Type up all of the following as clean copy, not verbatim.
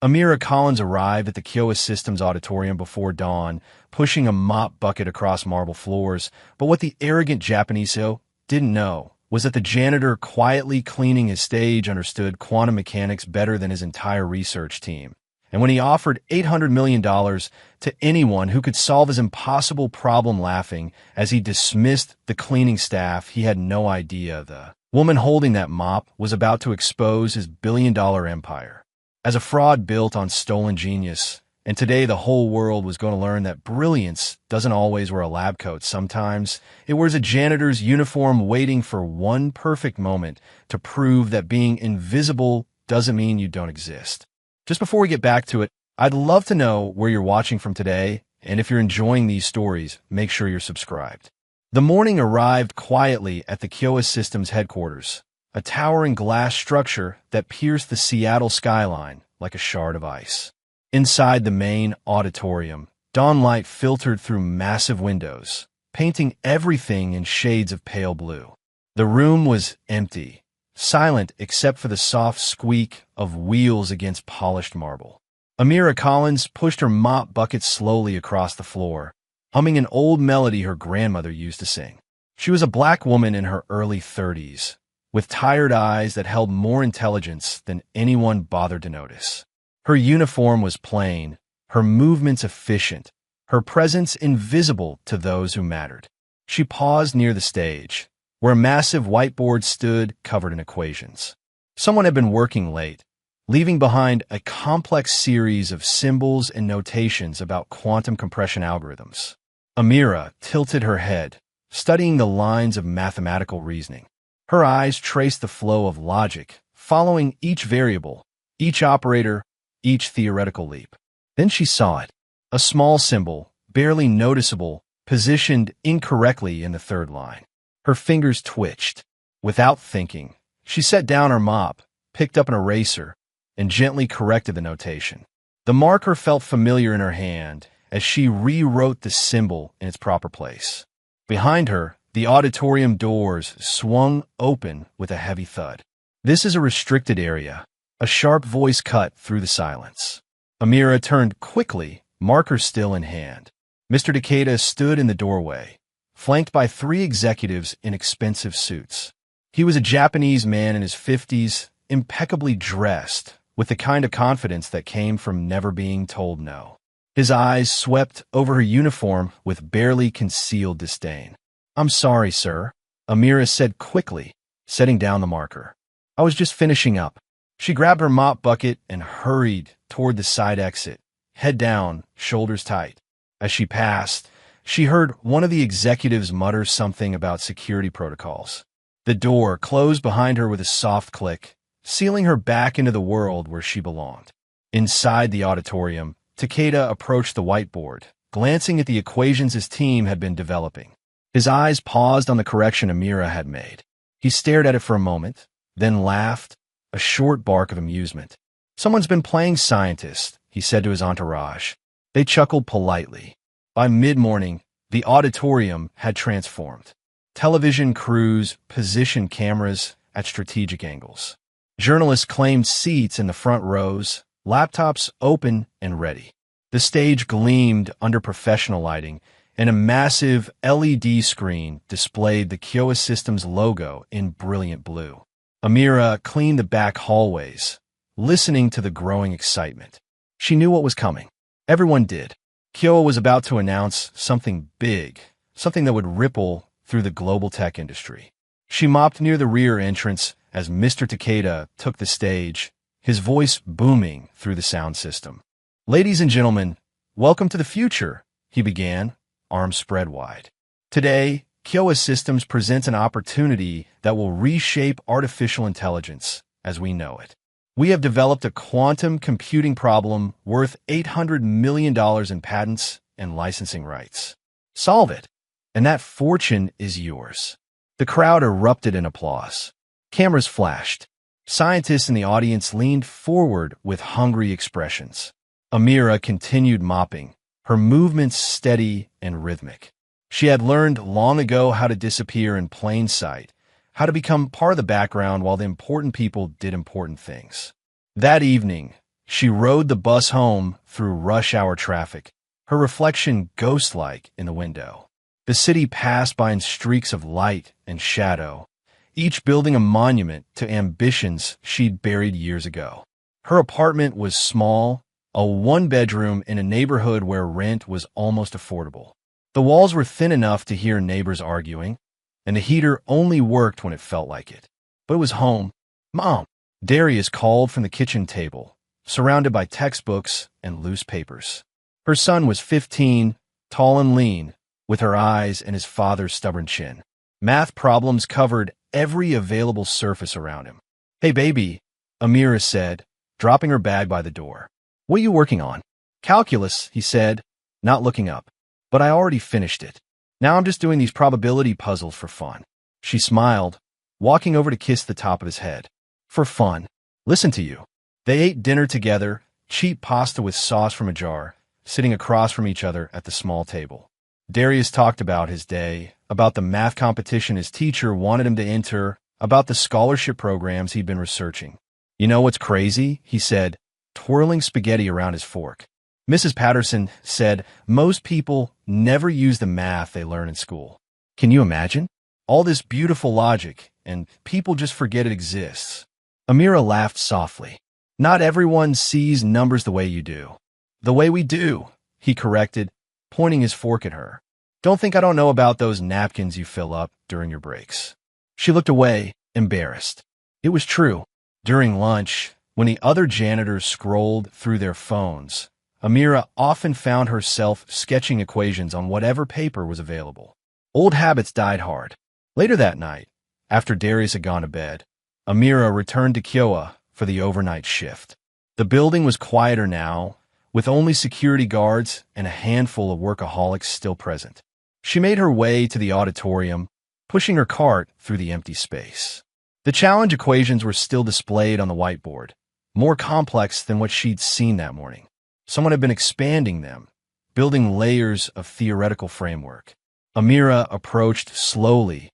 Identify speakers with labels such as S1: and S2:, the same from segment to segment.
S1: Amira Collins arrived at the Kyowa Systems auditorium before dawn, pushing a mop bucket across marble floors, but what the arrogant Japanese didn't know was that the janitor quietly cleaning his stage understood quantum mechanics better than his entire research team. And when he offered $800 million to anyone who could solve his impossible problem, laughing as he dismissed the cleaning staff, he had no idea the woman holding that mop was about to expose his billion-dollar empire as a fraud built on stolen genius. And today the whole world was going to learn that brilliance doesn't always wear a lab coat. Sometimes it wears a janitor's uniform, waiting for one perfect moment to prove that being invisible doesn't mean you don't exist. Just before we get back to it, I'd love to know where you're watching from today, and if you're enjoying these stories, make sure you're subscribed. The morning arrived quietly at the Kyowa Systems headquarters, a towering glass structure that pierced the Seattle skyline like a shard of ice. Inside the main auditorium, dawnlight filtered through massive windows, painting everything in shades of pale blue. The room was empty, silent except for the soft squeak of wheels against polished marble. Amira Collins pushed her mop bucket slowly across the floor, humming an old melody her grandmother used to sing. She was a black woman in her early 30s, with tired eyes that held more intelligence than anyone bothered to notice. Her uniform was plain, her movements efficient, her presence invisible to those who mattered. She paused near the stage, where a massive whiteboard stood covered in equations. Someone had been working late, leaving behind a complex series of symbols and notations about quantum compression algorithms. Amira tilted her head, studying the lines of mathematical reasoning. Her eyes traced the flow of logic, following each variable, each operator, each theoretical leap. Then she saw it, a small symbol, barely noticeable, positioned incorrectly in the third line. Her fingers twitched. Without thinking, she set down her mop, picked up an eraser, and gently corrected the notation. The marker felt familiar in her hand as she rewrote the symbol in its proper place. Behind her, the auditorium doors swung open with a heavy thud. "This is a restricted area," a sharp voice cut through the silence. Amira turned quickly, marker still in hand. Mr. Takeda stood in the doorway, flanked by three executives in expensive suits. He was a Japanese man in his 50s, impeccably dressed, with the kind of confidence that came from never being told no. His eyes swept over her uniform with barely concealed disdain. "I'm sorry, sir," Amira said quickly, setting down the marker. "I was just finishing up." She grabbed her mop bucket and hurried toward the side exit, head down, shoulders tight. As she passed, she heard one of the executives mutter something about security protocols. The door closed behind her with a soft click, sealing her back into the world where she belonged. Inside the auditorium, Takeda approached the whiteboard, glancing at the equations his team had been developing. His eyes paused on the correction Amira had made. He stared at it for a moment, then laughed, a short bark of amusement. "Someone's been playing scientist," he said to his entourage. They chuckled politely. By mid-morning, the auditorium had transformed. Television crews positioned cameras at strategic angles. Journalists claimed seats in the front rows, laptops open and ready. The stage gleamed under professional lighting, and a massive LED screen displayed the Kyowa Systems logo in brilliant blue. Amira cleaned the back hallways, listening to the growing excitement. She knew what was coming. Everyone did. Kyowa was about to announce something big, something that would ripple through the global tech industry. She mopped near the rear entrance as Mr. Takeda took the stage, his voice booming through the sound system. "Ladies and gentlemen, welcome to the future," he began, arms spread wide. "Today, Kyowa Systems presents an opportunity that will reshape artificial intelligence as we know it. We have developed a quantum computing problem worth $800 million in patents and licensing rights. Solve it, and that fortune is yours." The crowd erupted in applause. Cameras flashed. Scientists in the audience leaned forward with hungry expressions. Amira continued mopping, her movements steady and rhythmic. She had learned long ago how to disappear in plain sight, how to become part of the background while the important people did important things. That evening, She rode the bus home through rush hour traffic, her reflection ghost-like in the window. The city passed by in streaks of light and shadow, each building a monument to ambitions she'd buried years ago. Her apartment was small, a one-bedroom in a neighborhood where rent was almost affordable. The walls were thin enough to hear neighbors arguing, and the heater only worked when it felt like it. But it was home. "Mom," Darius called from the kitchen table, surrounded by textbooks and loose papers. Her son was 15, tall and lean, with her eyes and his father's stubborn chin. Math problems covered every available surface around him. "Hey, baby," Amira said, dropping her bag by the door. "What are you working on?" "Calculus," he said, not looking up. "But I already finished it. Now I'm just doing these probability puzzles for fun." She smiled, walking over to kiss the top of his head. "For fun. Listen to you." They ate dinner together, cheap pasta with sauce from a jar, sitting across from each other at the small table. Darius talked about his day, about the math competition his teacher wanted him to enter, about the scholarship programs he'd been researching. "You know what's crazy?" he said, twirling spaghetti around his fork. "Mrs. Patterson said most people never use the math they learn in school. Can you imagine? All this beautiful logic, and people just forget it exists." Amira laughed softly. "Not everyone sees numbers the way you do." "The way we do," he corrected, pointing his fork at her. "Don't think I don't know about those napkins you fill up during your breaks." She looked away, embarrassed. It was true. During lunch, when the other janitors scrolled through their phones, Amira often found herself sketching equations on whatever paper was available. Old habits died hard. Later that night, after Darius had gone to bed, Amira returned to Kyowa for the overnight shift. The building was quieter now, with only security guards and a handful of workaholics still present. She made her way to the auditorium, pushing her cart through the empty space. The challenge equations were still displayed on the whiteboard, more complex than what she'd seen that morning. Someone had been expanding them, building layers of theoretical framework. Amira approached slowly,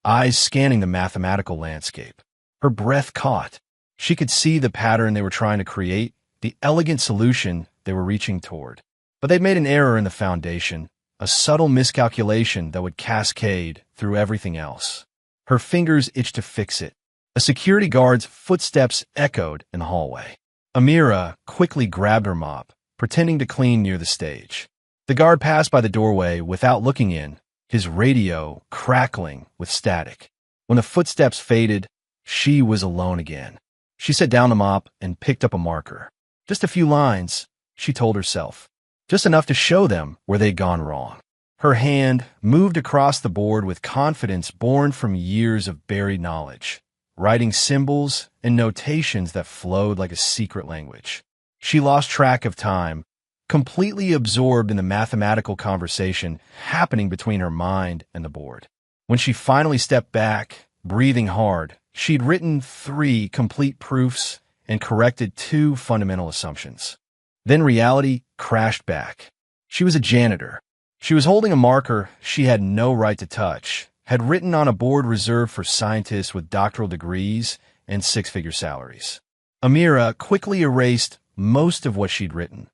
S1: eyes scanning the mathematical landscape. Her breath caught. She could see the pattern they were trying to create, the elegant solution they were reaching toward. But they'd made an error in the foundation, a subtle miscalculation that would cascade through everything else. Her fingers itched to fix it. A security guard's footsteps echoed in the hallway. Amira quickly grabbed her mop, pretending to clean near the stage. The guard passed by the doorway without looking in, his radio crackling with static. When the footsteps faded, she was alone again. She set down the mop and picked up a marker. Just a few lines, she told herself. Just enough to show them where they'd gone wrong. Her hand moved across the board with confidence born from years of buried knowledge, writing symbols and notations that flowed like a secret language. She lost track of time, completely absorbed in the mathematical conversation happening between her mind and the board. When she finally stepped back, breathing hard, she'd written 3 complete proofs and corrected 2 fundamental assumptions. Then reality crashed back. She was a janitor. She was holding a marker she had no right to touch, had written on a board reserved for scientists with doctoral degrees and 6-figure salaries. Amira quickly erased most of what she'd written,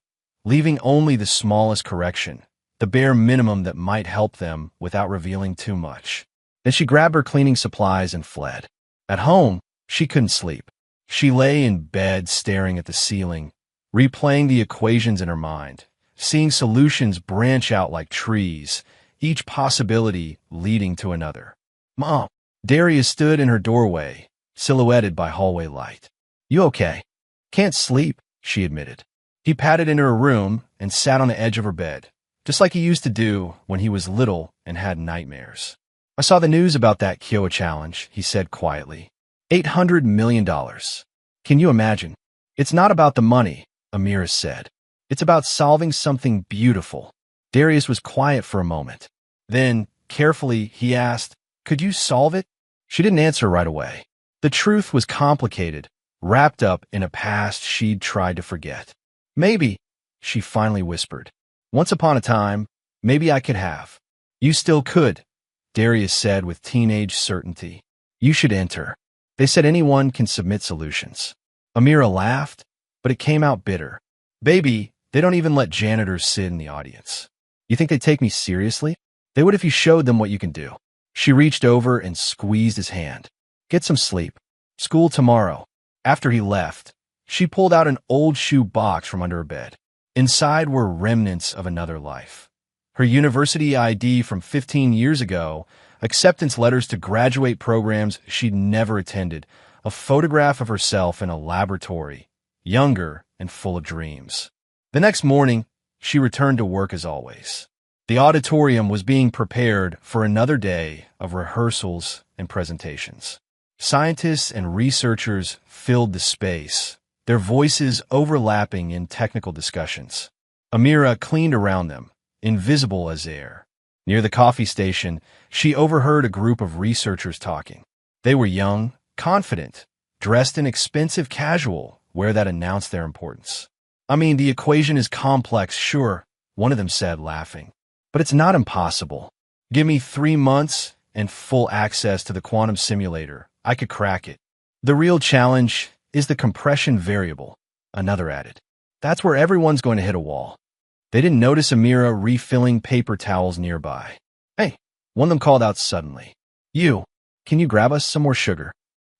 S1: leaving only the smallest correction, the bare minimum that might help them without revealing too much. Then she grabbed her cleaning supplies and fled. At home, she couldn't sleep. She lay in bed staring at the ceiling, replaying the equations in her mind, seeing solutions branch out like trees, each possibility leading to another. "Mom," Darius stood in her doorway, silhouetted by hallway light. "You okay?" "Can't sleep," she admitted. He patted into her room and sat on the edge of her bed, just like he used to do when he was little and had nightmares. "I saw the news about that Kyowa challenge," he said quietly. $800 million. Can you imagine? "It's not about the money," Amira said. "It's about solving something beautiful." Darius was quiet for a moment. Then, carefully, he asked, "Could you solve it?" She didn't answer right away. The truth was complicated, wrapped up in a past she'd tried to forget. "Maybe," she finally whispered. "Once upon a time, maybe I could have." "You still could," Darius said with teenage certainty. "You should enter. They said anyone can submit solutions." Amira laughed, but it came out bitter. Baby, they don't even let janitors sit in the audience. You think they'd take me seriously? They would if you showed them what you can do. She reached over and squeezed his hand. Get some sleep. School tomorrow. After he left, she pulled out an old shoe box from under her bed. Inside were remnants of another life. Her university ID from 15 years ago, acceptance letters to graduate programs she'd never attended, a photograph of herself in a laboratory, younger and full of dreams. The next morning, she returned to work as always. The auditorium was being prepared for another day of rehearsals and presentations. Scientists and researchers filled the space, their voices overlapping in technical discussions. Amira cleaned around them, invisible as air. Near the coffee station, she overheard a group of researchers talking. They were young, confident, dressed in expensive casual wear that announced their importance. I mean, the equation is complex, sure, one of them said, laughing. But it's not impossible. Give me 3 months and full access to the quantum simulator. I could crack it. The real challenge is the compression variable, another added. That's where everyone's going to hit a wall. They didn't notice Amira refilling paper towels nearby. Hey, one of them called out suddenly. You, can you grab us some more sugar?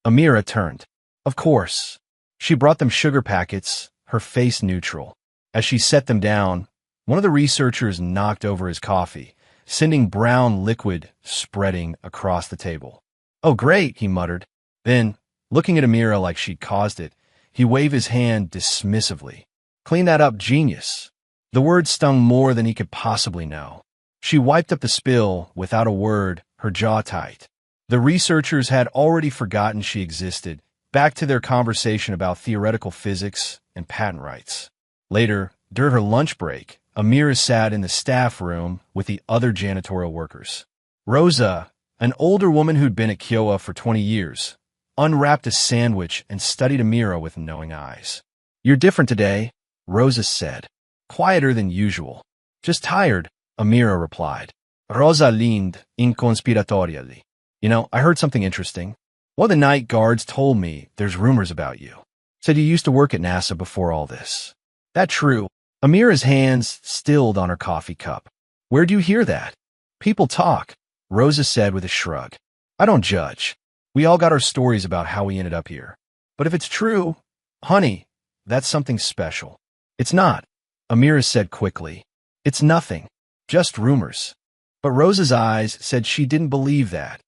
S1: Amira turned. Of course. She brought them sugar packets, her face neutral. As she set them down, one of the researchers knocked over his coffee, sending brown liquid spreading across the table. Oh, great, he muttered. Then, looking at Amira like she'd caused it, he waved his hand dismissively. Clean that up, genius. The word stung more than he could possibly know. She wiped up the spill without a word, her jaw tight. The researchers had already forgotten she existed, back to their conversation about theoretical physics and patent rights. Later, during her lunch break, Amira sat in the staff room with the other janitorial workers. Rosa, an older woman who'd been at Kyowa for 20 years, unwrapped a sandwich and studied Amira with knowing eyes. You're different today, Rosa said. Quieter than usual. Just tired, Amira replied. Rosa leaned inconspiratorially. You know, I heard something interesting. One of the night guards told me there's rumors about you. Said you used to work at NASA before all this. That true. Amira's hands stilled on her coffee cup. Where'd you hear that? People talk, Rosa said with a shrug. I don't judge. We all got our stories about how we ended up here. But if it's true, honey, that's something special. It's not, Amira said quickly. It's nothing. Just rumors. But Rosa's eyes said she didn't believe that.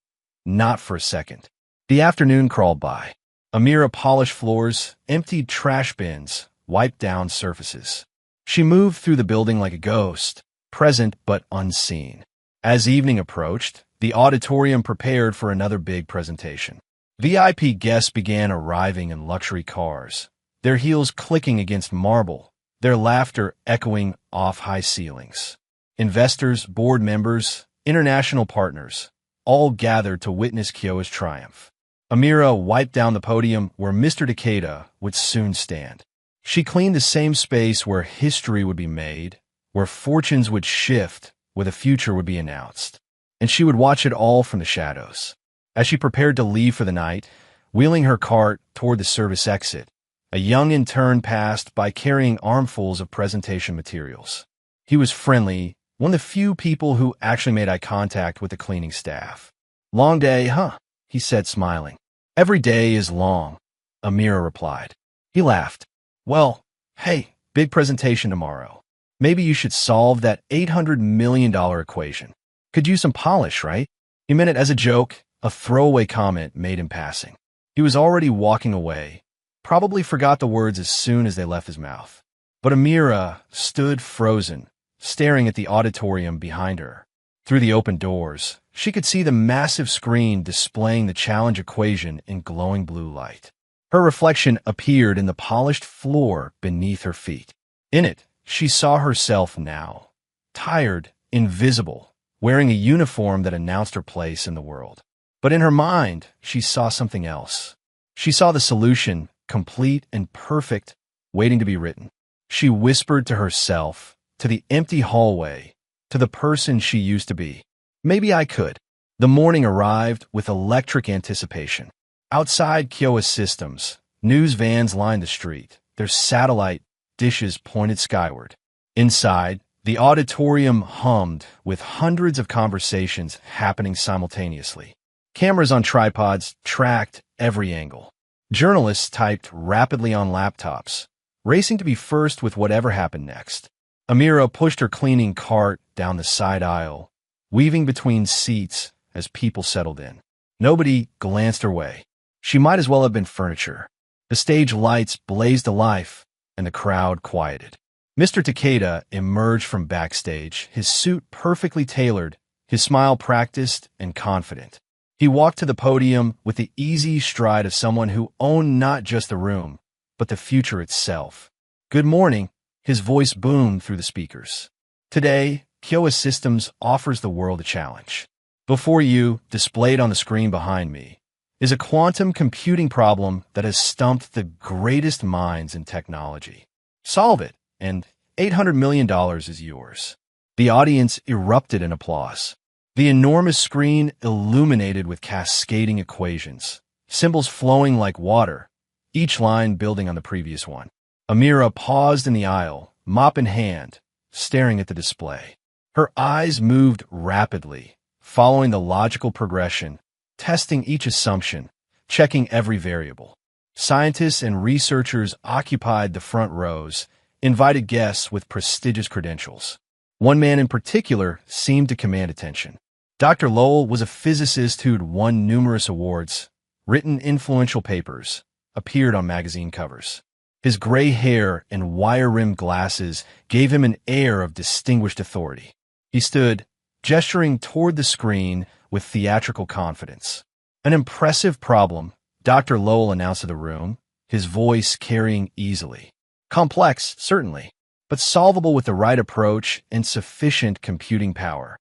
S1: Not for a second. The afternoon crawled by. Amira polished floors, emptied trash bins, wiped down surfaces. She moved through the building like a ghost, present but unseen. As evening approached, the auditorium prepared for another big presentation. VIP guests began arriving in luxury cars, their heels clicking against marble, their laughter echoing off high ceilings. Investors, board members, international partners, all gathered to witness Kyowa's triumph. Amira wiped down the podium where Mr. Takeda would soon stand. She cleaned the same space where history would be made, where fortunes would shift, where the future would be announced. And she would watch it all from the shadows. As she prepared to leave for the night, wheeling her cart toward the service exit, a young intern passed by carrying armfuls of presentation materials. He was friendly, one of the few people who actually made eye contact with the cleaning staff. Long day, huh? He said, smiling. Every day is long, Amira replied. He laughed. Well, hey, big presentation tomorrow. Maybe you should solve that $800 million equation. Could use some polish, right? He meant it as a joke, a throwaway comment made in passing. He was already walking away, probably forgot the words as soon as they left his mouth. But Amira stood frozen, staring at the auditorium behind her. Through the open doors, she could see the massive screen displaying the challenge equation in glowing blue light. Her reflection appeared in the polished floor beneath her feet. In it, she saw herself now, tired, invisible, wearing a uniform that announced her place in the world. But in her mind, she saw something else. She saw the solution, complete and perfect, waiting to be written. She whispered to herself, to the empty hallway, to the person she used to be. Maybe I could. The morning arrived with electric anticipation. Outside Kyowa Systems, news vans lined the street, their satellite dishes pointed skyward. Inside, the auditorium hummed with hundreds of conversations happening simultaneously. Cameras on tripods tracked every angle. Journalists typed rapidly on laptops, racing to be first with whatever happened next. Amira pushed her cleaning cart down the side aisle, weaving between seats as people settled in. Nobody glanced her way. She might as well have been furniture. The stage lights blazed alive, and the crowd quieted. Mr. Takeda emerged from backstage, his suit perfectly tailored, his smile practiced and confident. He walked to the podium with the easy stride of someone who owned not just the room, but the future itself. "Good morning," his voice boomed through the speakers. "Today, Kyowa Systems offers the world a challenge. Before you, displayed on the screen behind me, is a quantum computing problem that has stumped the greatest minds in technology. Solve it, and $800 million is yours." The audience erupted in applause. The enormous screen illuminated with cascading equations, symbols flowing like water, each line building on the previous one. Amira paused in the aisle, mop in hand, staring at the display. Her eyes moved rapidly, following the logical progression, testing each assumption, checking every variable. Scientists and researchers occupied the front rows, invited guests with prestigious credentials. One man in particular seemed to command attention. Dr. Lowell was a physicist who'd won numerous awards, written influential papers, appeared on magazine covers. His gray hair and wire-rimmed glasses gave him an air of distinguished authority. He stood, gesturing toward the screen with theatrical confidence. "An impressive problem," Dr. Lowell announced to the room, his voice carrying easily. "Complex, certainly, but solvable with the right approach and sufficient computing power."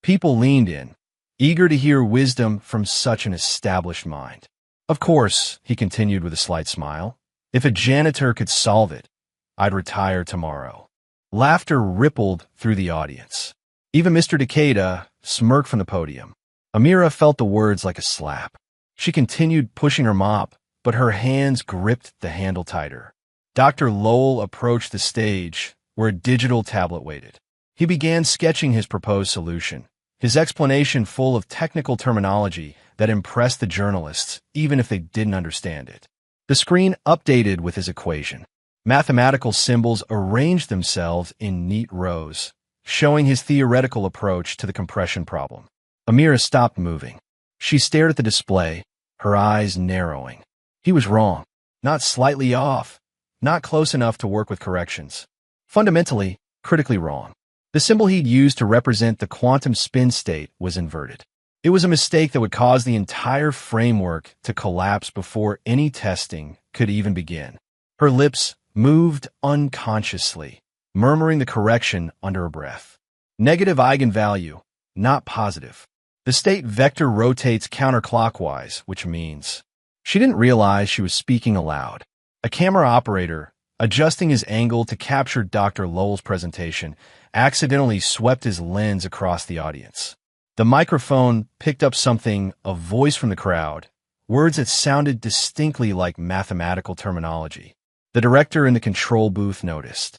S1: People leaned in, eager to hear wisdom from such an established mind. "Of course," he continued with a slight smile, "if a janitor could solve it, I'd retire tomorrow." Laughter rippled through the audience. Even Mr. Takeda smirked from the podium. Amira felt the words like a slap. She continued pushing her mop, but her hands gripped the handle tighter. Dr. Lowell approached the stage, where a digital tablet waited. He began sketching his proposed solution, his explanation full of technical terminology that impressed the journalists, even if they didn't understand it. The screen updated with his equation. Mathematical symbols arranged themselves in neat rows, showing his theoretical approach to the compression problem. Amira stopped moving. She stared at the display, her eyes narrowing. He was wrong, not slightly off, not close enough to work with corrections. Fundamentally, critically wrong. The symbol he'd used to represent the quantum spin state was inverted. It was a mistake that would cause the entire framework to collapse before any testing could even begin. Her lips moved unconsciously, murmuring the correction under her breath. "Negative eigenvalue, not positive. The state vector rotates counterclockwise, which means..." She didn't realize she was speaking aloud. A camera operator, adjusting his angle to capture Dr. Lowell's presentation, accidentally swept his lens across the audience. The microphone picked up something, a voice from the crowd, words that sounded distinctly like mathematical terminology. The director in the control booth noticed.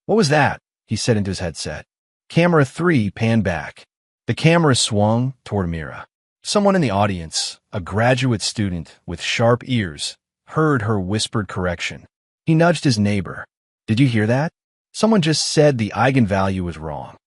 S1: "What was that?" he said into his headset. Camera 3 panned back. The camera swung toward Amira. Someone in the audience, a graduate student with sharp ears, heard her whispered correction. He nudged his neighbor. "Did you hear that? Someone just said the eigenvalue was wrong."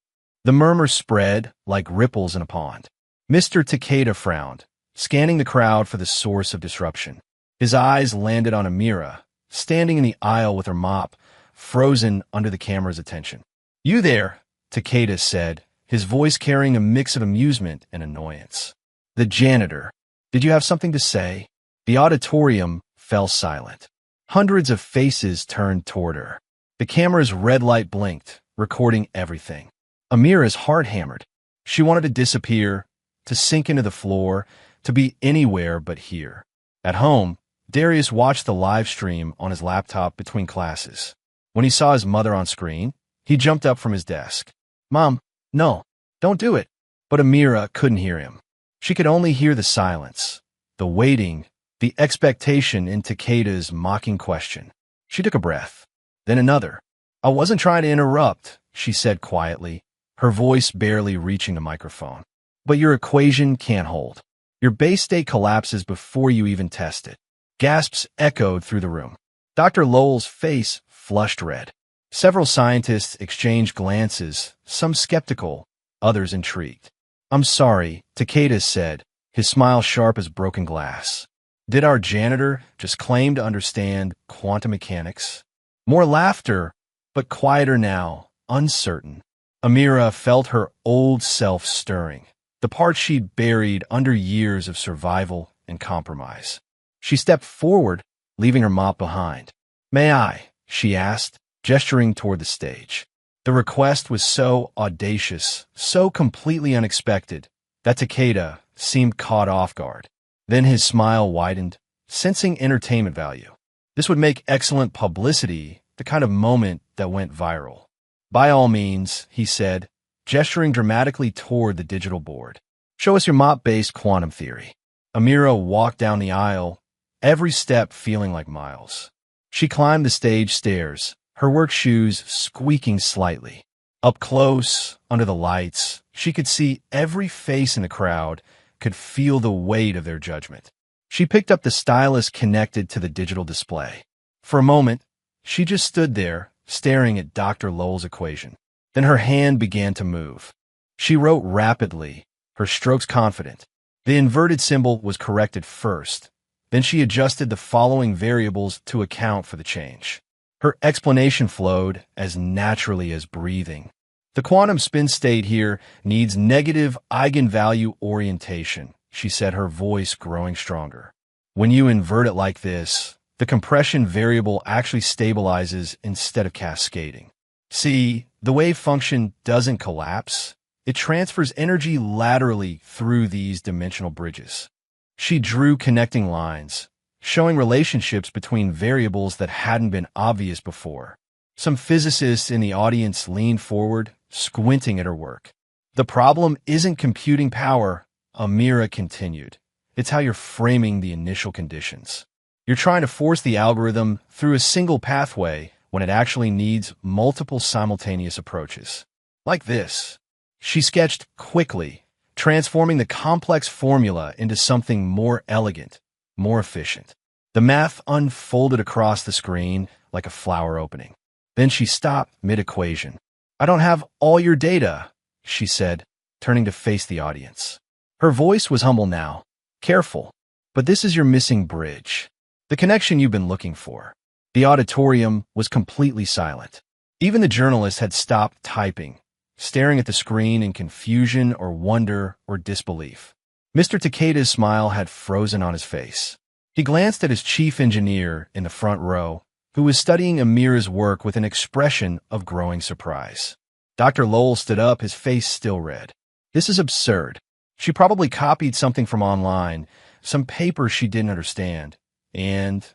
S1: The murmur spread like ripples in a pond. Mr. Takeda frowned, scanning the crowd for the source of disruption. His eyes landed on Amira, standing in the aisle with her mop, frozen under the camera's attention. "You there," Takeda said, his voice carrying a mix of amusement and annoyance. "The janitor. Did you have something to say?" The auditorium fell silent. Hundreds of faces turned toward her. The camera's red light blinked, recording everything. Amira's heart hammered. She wanted to disappear, to sink into the floor, to be anywhere but here. At home, Darius watched the live stream on his laptop between classes. When he saw his mother on screen, he jumped up from his desk. "Mom, no, don't do it." But Amira couldn't hear him. She could only hear the silence, the waiting, the expectation in Takeda's mocking question. She took a breath. Then another. I wasn't trying to interrupt, she said quietly, her voice barely reaching the microphone. But your equation can't hold. Your base state collapses before you even test it. Gasps echoed through the room. Dr. Lowell's face flushed red. Several scientists exchanged glances, some skeptical, others intrigued. I'm sorry, Takeda said, his smile sharp as broken glass. Did our janitor just claim to understand quantum mechanics? More laughter, but quieter now, uncertain. Amira felt her old self stirring, the part she'd buried under years of survival and compromise. She stepped forward, leaving her mop behind. May I? She asked, gesturing toward the stage. The request was so audacious, so completely unexpected, that Takeda seemed caught off guard. Then his smile widened, sensing entertainment value. This would make excellent publicity, the kind of moment that went viral. By all means, he said, gesturing dramatically toward the digital board. Show us your mop-based quantum theory. Amira walked down the aisle, every step feeling like miles. She climbed the stage stairs, her work shoes squeaking slightly. Up close, under the lights, she could see every face in the crowd, could feel the weight of their judgment. She picked up the stylus connected to the digital display. For a moment, she just stood there, staring at Dr. Lowell's equation. Then her hand began to move. She wrote rapidly, her strokes confident. The inverted symbol was corrected first. Then she adjusted the following variables to account for the change. Her explanation flowed as naturally as breathing. The quantum spin state here needs negative eigenvalue orientation, she said, her voice growing stronger. When you invert it like this, the compression variable actually stabilizes instead of cascading. See, the wave function doesn't collapse. It transfers energy laterally through these dimensional bridges. She drew connecting lines, showing relationships between variables that hadn't been obvious before. Some physicists in the audience leaned forward, squinting at her work. The problem isn't computing power, Amira continued. It's how you're framing the initial conditions. You're trying to force the algorithm through a single pathway when it actually needs multiple simultaneous approaches. Like this. She sketched quickly, transforming the complex formula into something more elegant, more efficient. The math unfolded across the screen like a flower opening. Then she stopped mid-equation. I don't have all your data, she said, turning to face the audience. Her voice was humble now, careful, but this is your missing bridge, the connection you've been looking for. The auditorium was completely silent. Even the journalists had stopped typing, staring at the screen in confusion or wonder or disbelief. Mr. Takeda's smile had frozen on his face. He glanced at his chief engineer in the front row, who was studying Amira's work with an expression of growing surprise. Dr. Lowell stood up, his face still red. This is absurd. She probably copied something from online, some paper she didn't understand. And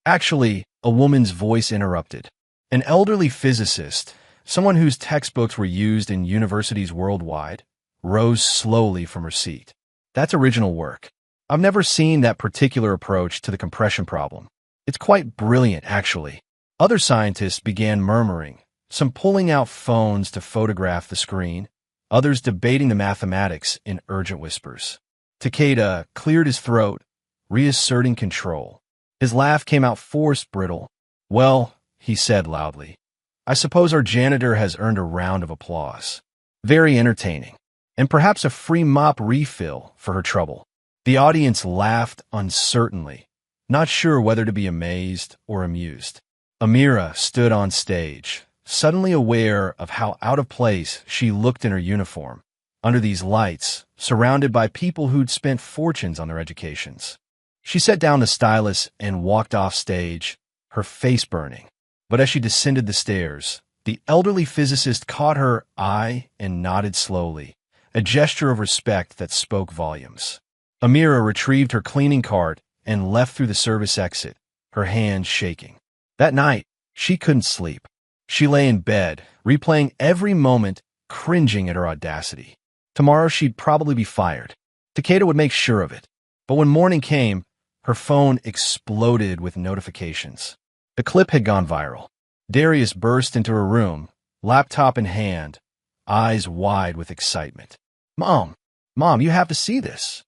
S1: actually, a woman's voice interrupted. An elderly physicist, someone whose textbooks were used in universities worldwide, rose slowly from her seat. That's original work. I've never seen that particular approach to the compression problem. It's quite brilliant, actually. Other scientists began murmuring, some pulling out phones to photograph the screen, others debating the mathematics in urgent whispers. Takeda cleared his throat, reasserting control. His laugh came out forced, brittle. Well, he said loudly, I suppose our janitor has earned a round of applause. Very entertaining. And perhaps a free mop refill for her trouble. The audience laughed uncertainly, not sure whether to be amazed or amused. Amira stood on stage, suddenly aware of how out of place she looked in her uniform, under these lights, surrounded by people who'd spent fortunes on their educations. She set down the stylus and walked off stage, her face burning. But as she descended the stairs, the elderly physicist caught her eye and nodded slowly, a gesture of respect that spoke volumes. Amira retrieved her cleaning cart and left through the service exit, her hands shaking. That night, she couldn't sleep. She lay in bed, replaying every moment, cringing at her audacity. Tomorrow she'd probably be fired. Takeda would make sure of it. But when morning came, her phone exploded with notifications. The clip had gone viral. Darius burst into her room, laptop in hand, eyes wide with excitement. Mom, you have to see this.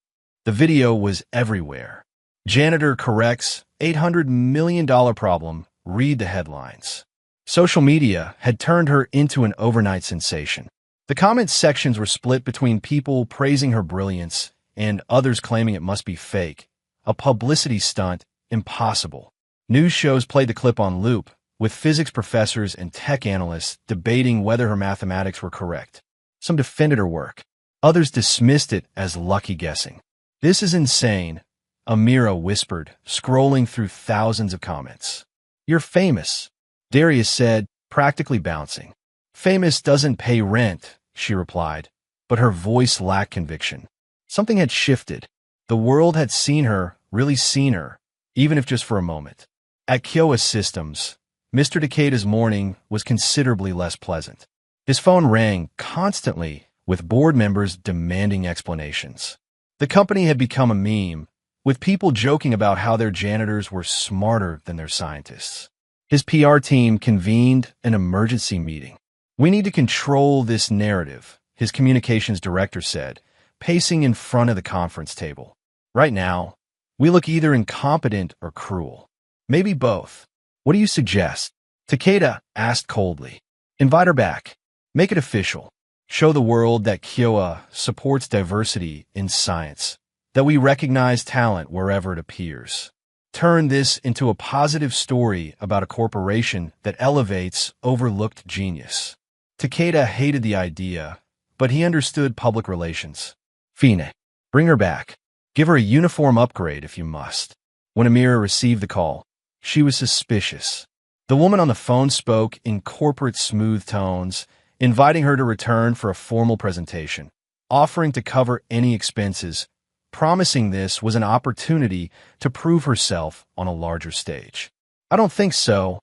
S1: The video was everywhere. Janitor corrects $800 million problem. Read the headlines. Social media had turned her into an overnight sensation. The comment sections were split between people praising her brilliance and others claiming it must be fake, a publicity stunt, impossible. News shows played the clip on loop, with physics professors and tech analysts debating whether her mathematics were correct. Some defended her work. Others dismissed it as lucky guessing. "This is insane," Amira whispered, scrolling through thousands of comments. "You're famous," Darius said, practically bouncing. "Famous doesn't pay rent," she replied, but her voice lacked conviction. Something had shifted. The world had seen her, really seen her, even if just for a moment. At Kyowa Systems, Mr. Takeda's morning was considerably less pleasant. His phone rang constantly, with board members demanding explanations. The company had become a meme, with people joking about how their janitors were smarter than their scientists. His PR team convened an emergency meeting. "We need to control this narrative," his communications director said, pacing in front of the conference table. "Right now, we look either incompetent or cruel. Maybe both. What do you suggest?" Takeda asked coldly. "Invite her back. Make it official. Show the world that Kyowa supports diversity in science, that we recognize talent wherever it appears. Turn this into a positive story about a corporation that elevates overlooked genius." Takeda hated the idea, but he understood public relations. "Fine, bring her back. Give her a uniform upgrade if you must." When Amira received the call, she was suspicious. The woman on the phone spoke in corporate smooth tones, inviting her to return for a formal presentation, offering to cover any expenses, promising this was an opportunity to prove herself on a larger stage. "I don't think so,"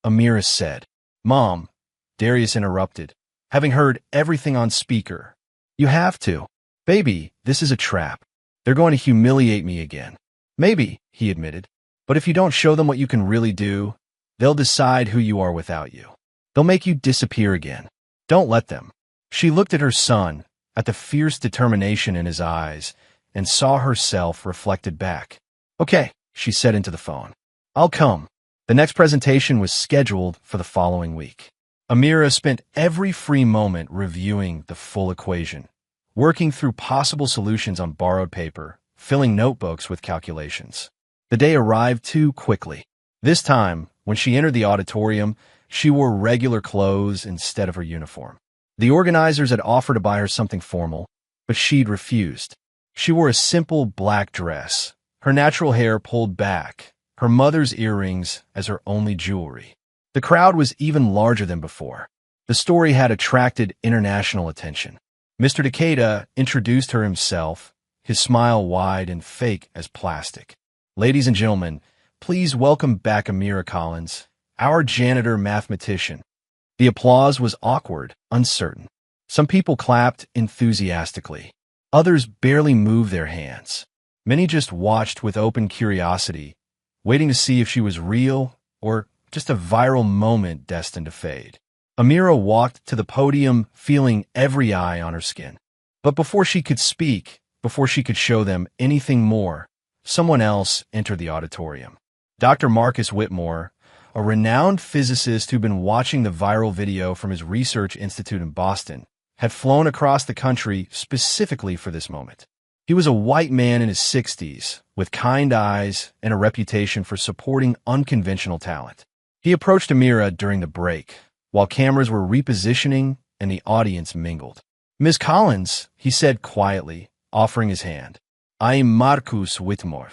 S1: Amira said. "Mom," Darius interrupted, having heard everything on speaker. "You have to. Baby, this is a trap. They're going to humiliate me again." "Maybe," he admitted, "but if you don't show them what you can really do, they'll decide who you are without you. They'll make you disappear again. Don't let them." She looked at her son, at the fierce determination in his eyes, and saw herself reflected back. "Okay," she said into the phone. "I'll come." The next presentation was scheduled for the following week. Amira spent every free moment reviewing the full equation, working through possible solutions on borrowed paper, filling notebooks with calculations. The day arrived too quickly. This time, when she entered the auditorium, she wore regular clothes instead of her uniform. The organizers had offered to buy her something formal, but she'd refused. She wore a simple black dress, her natural hair pulled back, her mother's earrings as her only jewelry. The crowd was even larger than before. The story had attracted international attention. Mr. Takeda introduced her himself, his smile wide and fake as plastic. "Ladies and gentlemen, please welcome back Amira Collins, our janitor mathematician." The applause was awkward, uncertain. Some people clapped enthusiastically. Others barely moved their hands. Many just watched with open curiosity, waiting to see if she was real or just a viral moment destined to fade. Amira walked to the podium, feeling every eye on her skin. But before she could speak, before she could show them anything more, someone else entered the auditorium. Dr. Marcus Whitmore, a renowned physicist who'd been watching the viral video from his research institute in Boston, had flown across the country specifically for this moment. He was a white man in his 60s, with kind eyes and a reputation for supporting unconventional talent. He approached Amira during the break, while cameras were repositioning and the audience mingled. "Miss Collins," he said quietly, offering his hand. "I am Marcus Whitmore.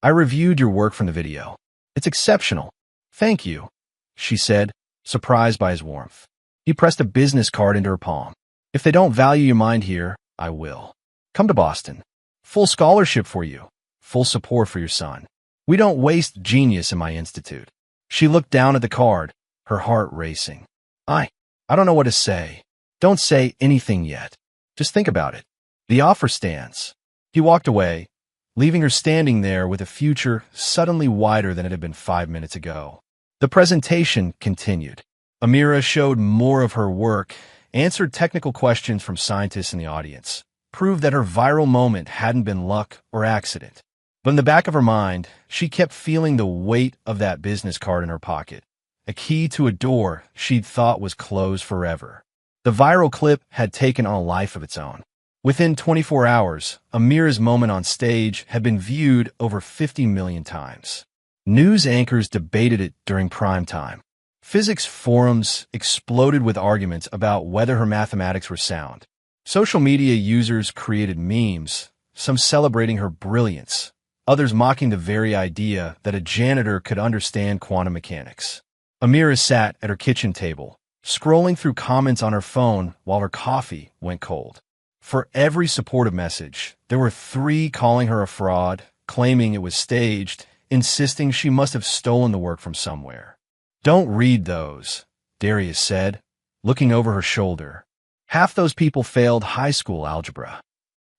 S1: I reviewed your work from the video. It's exceptional. Thank you," she said, surprised by his warmth. He pressed a business card into her palm. "If they don't value your mind here, I will. Come to Boston. Full scholarship for you. Full support for your son. We don't waste genius in my institute." She looked down at the card, her heart racing. I don't know what to say. "Don't say anything yet. Just think about it. The offer stands." He walked away, leaving her standing there with a future suddenly wider than it had been 5 minutes ago. The presentation continued. Amira showed more of her work, answered technical questions from scientists in the audience, proved that her viral moment hadn't been luck or accident. But in the back of her mind, she kept feeling the weight of that business card in her pocket, a key to a door she'd thought was closed forever. The viral clip had taken on a life of its own. Within 24 hours, Amira's moment on stage had been viewed over 50 million times. News anchors debated it during prime time. Physics forums exploded with arguments about whether her mathematics were sound. Social media users created memes, some celebrating her brilliance, others mocking the very idea that a janitor could understand quantum mechanics. Amira sat at her kitchen table, scrolling through comments on her phone while her coffee went cold. For every supportive message, there were 3 calling her a fraud, claiming it was staged, insisting she must have stolen the work from somewhere. "Don't read those," Darius said, looking over her shoulder. "Half those people failed high school algebra."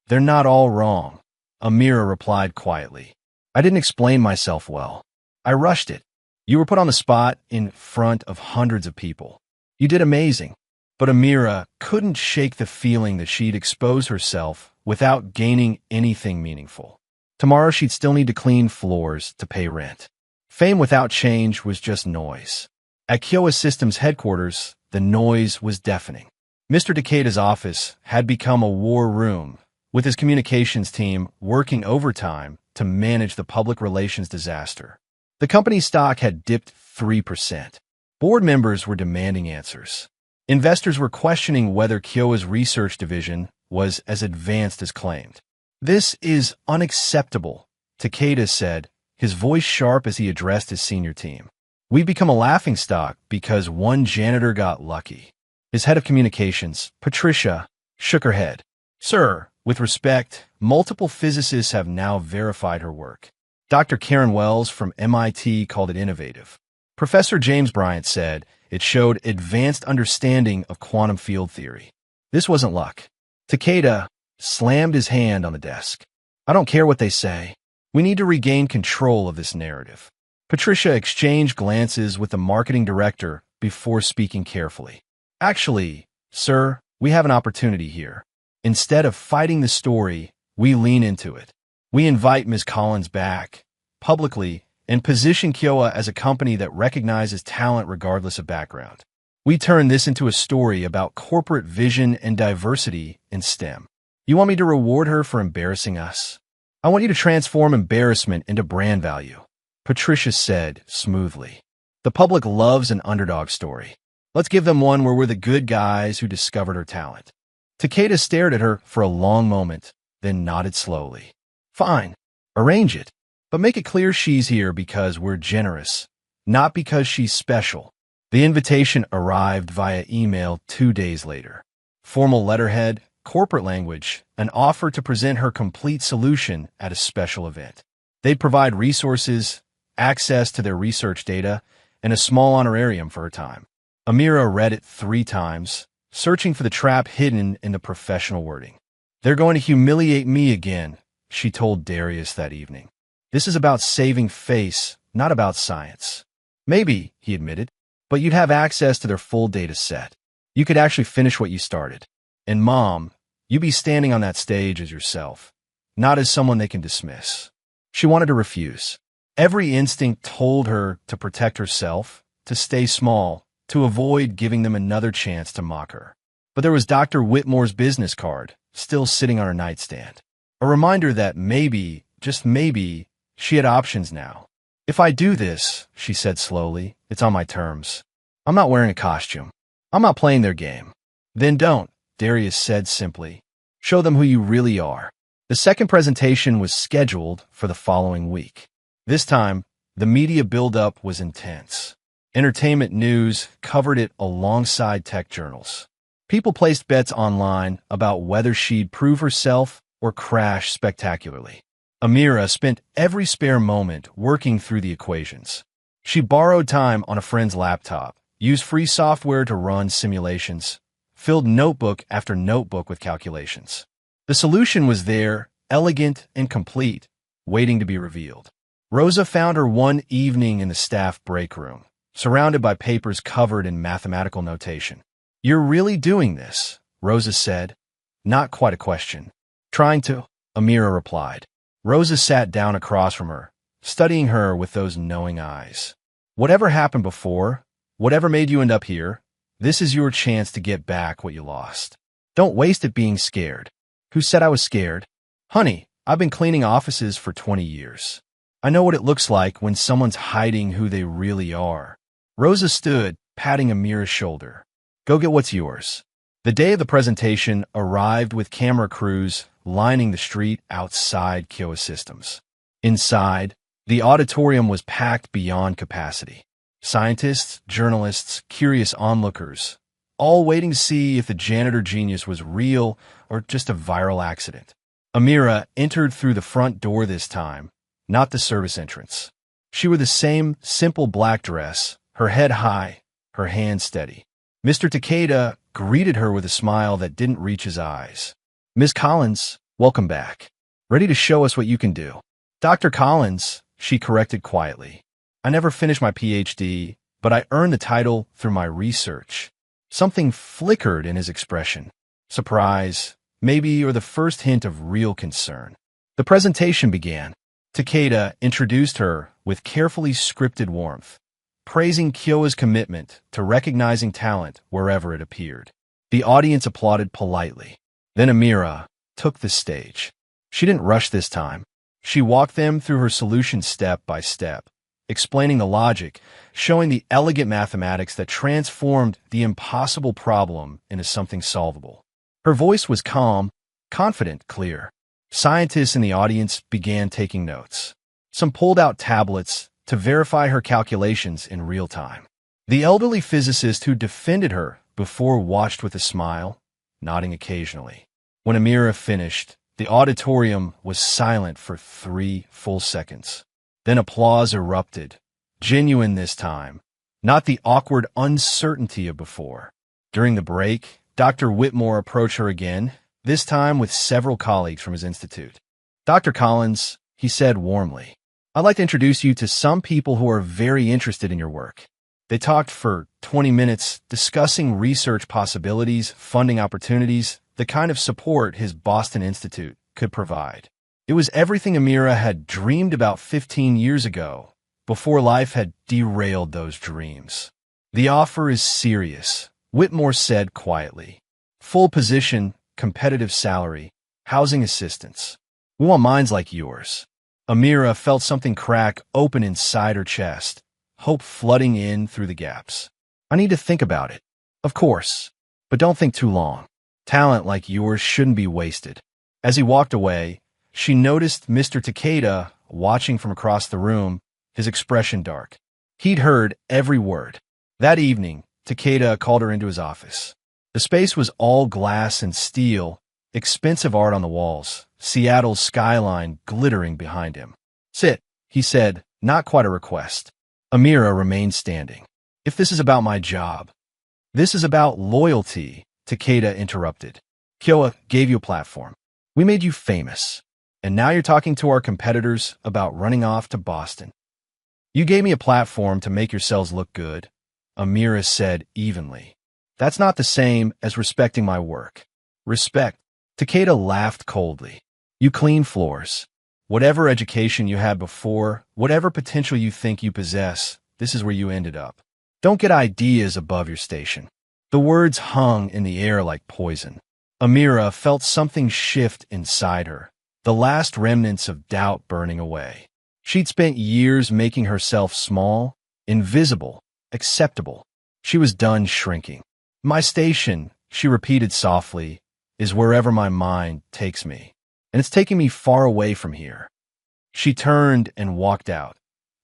S1: "They're not all wrong," Amira replied quietly. "I didn't explain myself well. I rushed it. You were put on the spot in front of hundreds of people. You did amazing." But Amira couldn't shake the feeling that she'd exposed herself without gaining anything meaningful. Tomorrow she'd still need to clean floors to pay rent. Fame without change was just noise. At Kyowa Systems headquarters, the noise was deafening. Mr. Takeda's office had become a war room, with his communications team working overtime to manage the public relations disaster. The company's stock had dipped 3%. Board members were demanding answers. Investors were questioning whether Kyowa's research division was as advanced as claimed. "This is unacceptable," Takeda said, his voice sharp as he addressed his senior team. "We've become a laughingstock because one janitor got lucky." His head of communications, Patricia, shook her head. "Sir, with respect, multiple physicists have now verified her work. Dr. Karen Wells from MIT called it innovative. Professor James Bryant said it showed advanced understanding of quantum field theory. This wasn't luck." Takeda slammed his hand on the desk. "I don't care what they say. We need to regain control of this narrative." Patricia exchanged glances with the marketing director before speaking carefully. "Actually, sir, we have an opportunity here. Instead of fighting the story, we lean into it. We invite Ms. Collins back, publicly, and position Kyowa as a company that recognizes talent regardless of background. We turn this into a story about corporate vision and diversity in STEM. You want me to reward her for embarrassing us? I want you to transform embarrassment into brand value," Patricia said smoothly. "The public loves an underdog story. Let's give them one where we're the good guys who discovered her talent." Takeda stared at her for a long moment, then nodded slowly. "Fine, arrange it. But make it clear she's here because we're generous, not because she's special." The invitation arrived via email 2 days later. Formal letterhead, corporate language, an offer to present her complete solution at a special event. They'd provide resources, access to their research data, and a small honorarium for her time. Amira read it 3 times, searching for the trap hidden in the professional wording. "They're going to humiliate me again," she told Darius that evening. "This is about saving face, not about science." "Maybe," he admitted, "but you'd have access to their full data set. You could actually finish what you started. And Mom, you'd be standing on that stage as yourself, not as someone they can dismiss." She wanted to refuse. Every instinct told her to protect herself, to stay small, to avoid giving them another chance to mock her. But there was Dr. Whitmore's business card, still sitting on her nightstand. A reminder that maybe, just maybe, she had options now. "If I do this," she said slowly, "it's on my terms. I'm not wearing a costume. I'm not playing their game." "Then don't," Darius said simply. "Show them who you really are." The second presentation was scheduled for the following week. This time, the media buildup was intense. Entertainment news covered it alongside tech journals. People placed bets online about whether she'd prove herself or crash spectacularly. Amira spent every spare moment working through the equations. She borrowed time on a friend's laptop, used free software to run simulations, filled notebook after notebook with calculations. The solution was there, elegant and complete, waiting to be revealed. Rosa found her one evening in the staff break room, surrounded by papers covered in mathematical notation. "You're really doing this?" Rosa said. Not quite a question. "Trying to," Amira replied. Rosa sat down across from her, studying her with those knowing eyes. "Whatever happened before, whatever made you end up here, this is your chance to get back what you lost. Don't waste it being scared." "Who said I was scared?" "Honey, I've been cleaning offices for 20 years. I know what it looks like when someone's hiding who they really are." Rosa stood, patting Amira's shoulder. "Go get what's yours." The day of the presentation arrived with camera crews lining the street outside Kyowa Systems. Inside, the auditorium was packed beyond capacity. Scientists, journalists, curious onlookers, all waiting to see if the janitor genius was real or just a viral accident. Amira entered through the front door this time, not the service entrance. She wore the same simple black dress, her head high, her hands steady. Mr. Takeda greeted her with a smile that didn't reach his eyes. "Ms. Collins, welcome back. Ready to show us what you can do?" "Dr. Collins," she corrected quietly. "I never finished my PhD, but I earned the title through my research." Something flickered in his expression. Surprise, maybe, or the first hint of real concern. The presentation began. Takeda introduced her with carefully scripted warmth, praising Kyowa's commitment to recognizing talent wherever it appeared. The audience applauded politely. Then Amira took the stage. She didn't rush this time. She walked them through her solution step by step, explaining the logic, showing the elegant mathematics that transformed the impossible problem into something solvable. Her voice was calm, confident, clear. Scientists in the audience began taking notes. Some pulled out tablets to verify her calculations in real time. The elderly physicist who defended her before watched with a smile, nodding occasionally. When Amira finished, the auditorium was silent for 3 full seconds. Then applause erupted, genuine this time, not the awkward uncertainty of before. During the break, Dr. Whitmore approached her again, this time with several colleagues from his institute. "Dr. Collins," he said warmly, "I'd like to introduce you to some people who are very interested in your work." They talked for 20 minutes, discussing research possibilities, funding opportunities, the kind of support his Boston Institute could provide. It was everything Amira had dreamed about 15 years ago, before life had derailed those dreams. "The offer is serious," Whitmore said quietly. "Full position, competitive salary, housing assistance. We want minds like yours." Amira felt something crack open inside her chest, hope flooding in through the gaps. "I need to think about it." "Of course, but don't think too long. Talent like yours shouldn't be wasted." As he walked away, she noticed Mr. Takeda watching from across the room, his expression dark. He'd heard every word. That evening, Takeda called her into his office. The space was all glass and steel, expensive art on the walls, Seattle's skyline glittering behind him. "Sit," he said, not quite a request. Amira remained standing. "If this is about my job." "This is about loyalty," Takeda interrupted. "Kyowa gave you a platform. We made you famous. And now you're talking to our competitors about running off to Boston." "You gave me a platform to make yourselves look good," Amira said evenly. "That's not the same as respecting my work." "Respect." Takeda laughed coldly. "You clean floors. Whatever education you had before, whatever potential you think you possess, this is where you ended up. Don't get ideas above your station." The words hung in the air like poison. Amira felt something shift inside her, the last remnants of doubt burning away. She'd spent years making herself small, invisible, acceptable. She was done shrinking. "My station," she repeated softly, "is wherever my mind takes me. And it's taking me far away from here." She turned and walked out,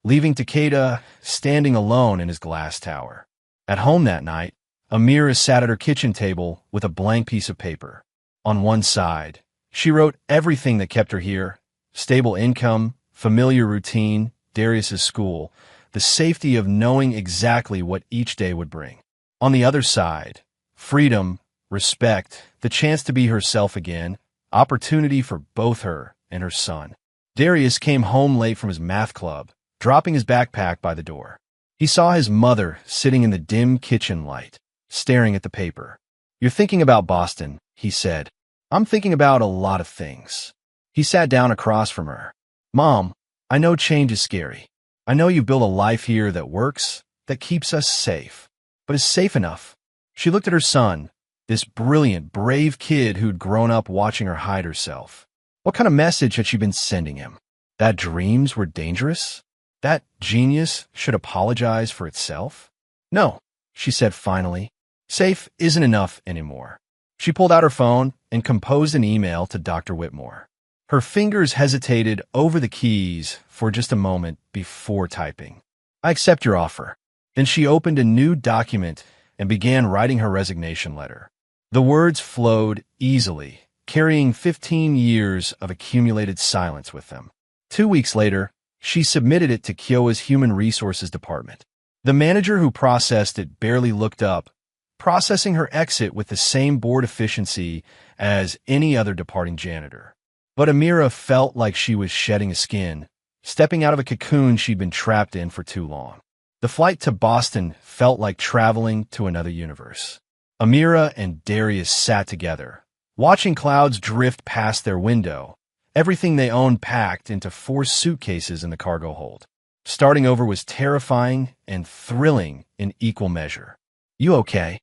S1: leaving Takeda standing alone in his glass tower. At home that night, Amira sat at her kitchen table with a blank piece of paper. On one side, she wrote everything that kept her here: stable income, familiar routine, Darius's school, the safety of knowing exactly what each day would bring. On the other side, freedom, respect, the chance to be herself again, opportunity for both her and her son. Darius came home late from his math club, dropping his backpack by the door. He saw his mother sitting in the dim kitchen light, staring at the paper. "You're thinking about Boston," he said. "I'm thinking about a lot of things." He sat down across from her. "Mom, I know change is scary. I know you built a life here that works, that keeps us safe. But is safe enough?" She looked at her son, this brilliant, brave kid who'd grown up watching her hide herself. What kind of message had she been sending him? That dreams were dangerous? That genius should apologize for itself? "No," she said finally. "Safe isn't enough anymore." She pulled out her phone and composed an email to Dr. Whitmore. Her fingers hesitated over the keys for just a moment before typing. "I accept your offer." Then she opened a new document and began writing her resignation letter. The words flowed easily, carrying 15 years of accumulated silence with them. 2 weeks later, she submitted it to Kyowa's Human Resources Department. The manager who processed it barely looked up, processing her exit with the same bored efficiency as any other departing janitor. But Amira felt like she was shedding a skin, stepping out of a cocoon she'd been trapped in for too long. The flight to Boston felt like traveling to another universe. Amira and Darius sat together, watching clouds drift past their window, everything they owned packed into 4 suitcases in the cargo hold. Starting over was terrifying and thrilling in equal measure. "You okay?"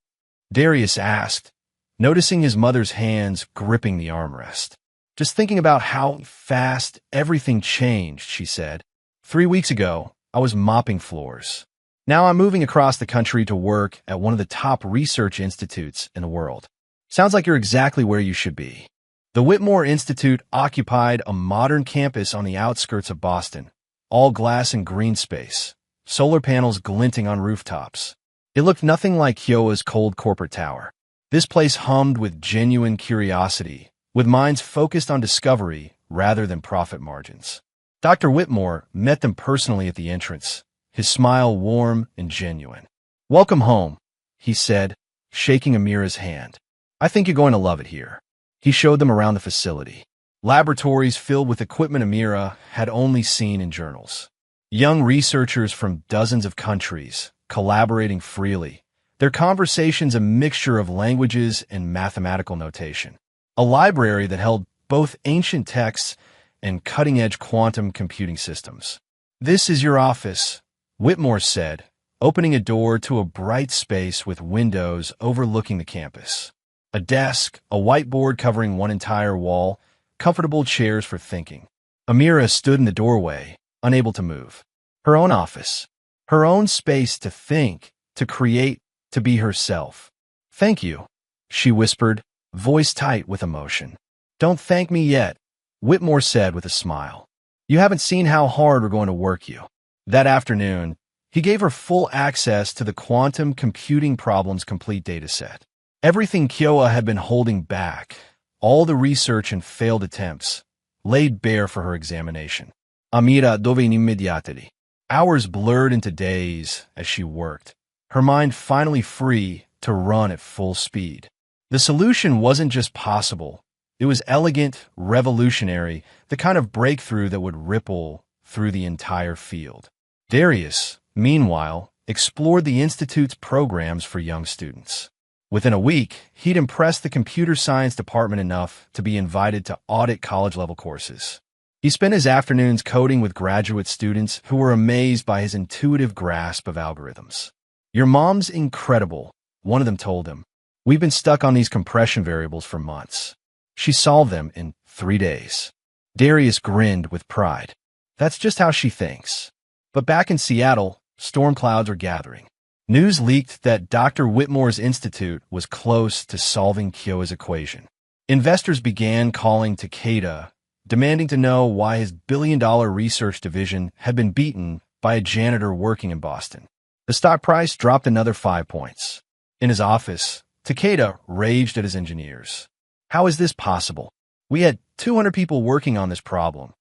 S1: Darius asked, noticing his mother's hands gripping the armrest. "Just thinking about how fast everything changed," she said. 3 weeks ago, I was mopping floors. Now I'm moving across the country to work at one of the top research institutes in the world. Sounds like you're exactly where you should be." The Whitmore Institute occupied a modern campus on the outskirts of Boston, all glass and green space, solar panels glinting on rooftops. It looked nothing like Kyowa's cold corporate tower. This place hummed with genuine curiosity, with minds focused on discovery rather than profit margins. Dr. Whitmore met them personally at the entrance, his smile warm and genuine. "Welcome home," he said, shaking Amira's hand. "I think you're going to love it here." He showed them around the facility. Laboratories filled with equipment Amira had only seen in journals. Young researchers from dozens of countries, collaborating freely, their conversations a mixture of languages and mathematical notation. A library that held both ancient texts and cutting-edge quantum computing systems. "This is your office," Whitmore said, opening a door to a bright space with windows overlooking the campus. A desk, a whiteboard covering one entire wall, comfortable chairs for thinking. Amira stood in the doorway, unable to move. Her own office. Her own space to think, to create, to be herself. "Thank you," she whispered, voice tight with emotion. "Don't thank me yet," Whitmore said with a smile. "You haven't seen how hard we're going to work you." That afternoon, he gave her full access to the quantum computing problem's complete dataset. Everything Kyowa had been holding back, all the research and failed attempts, laid bare for her examination. Amira dove in immediately. Hours blurred into days as she worked, her mind finally free to run at full speed. The solution wasn't just possible, it was elegant, revolutionary, the kind of breakthrough that would ripple through the entire field. Darius, meanwhile, explored the Institute's programs for young students. Within a week, he'd impressed the computer science department enough to be invited to audit college-level courses. He spent his afternoons coding with graduate students who were amazed by his intuitive grasp of algorithms. "Your mom's incredible," one of them told him. "We've been stuck on these compression variables for months. She solved them in 3 days." Darius grinned with pride. That's just how she thinks. But back in Seattle, storm clouds were gathering. News leaked that Dr. Whitmore's institute was close to solving Kyowa's equation. Investors began calling Takeda, demanding to know why his billion-dollar research division had been beaten by a janitor working in Boston. The stock price dropped another 5 points. In his office, Takeda raged at his engineers. "How is this possible? We had 200 people working on this problem."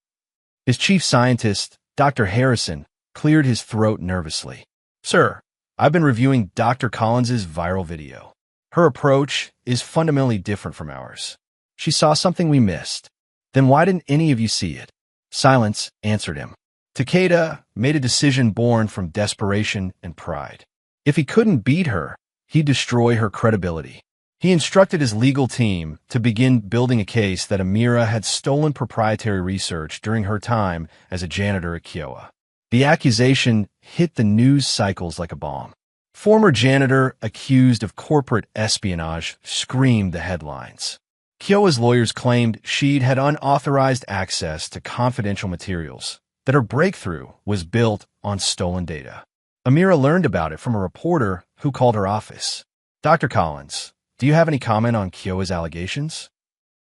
S1: His chief scientist, Dr. Harrison, cleared his throat nervously. "Sir, I've been reviewing Dr. Collins's viral video. Her approach is fundamentally different from ours. She saw something we missed. Then why didn't any of you see it?" Silence answered him. Takeda made a decision born from desperation and pride. If he couldn't beat her, he'd destroy her credibility. He instructed his legal team to begin building a case that Amira had stolen proprietary research during her time as a janitor at Kyowa. The accusation hit the news cycles like a bomb. Former janitor accused of corporate espionage screamed the headlines. Kyowa's lawyers claimed she'd had unauthorized access to confidential materials, that her breakthrough was built on stolen data. Amira learned about it from a reporter who called her office. "Dr. Collins, do you have any comment on Kyowa's allegations?"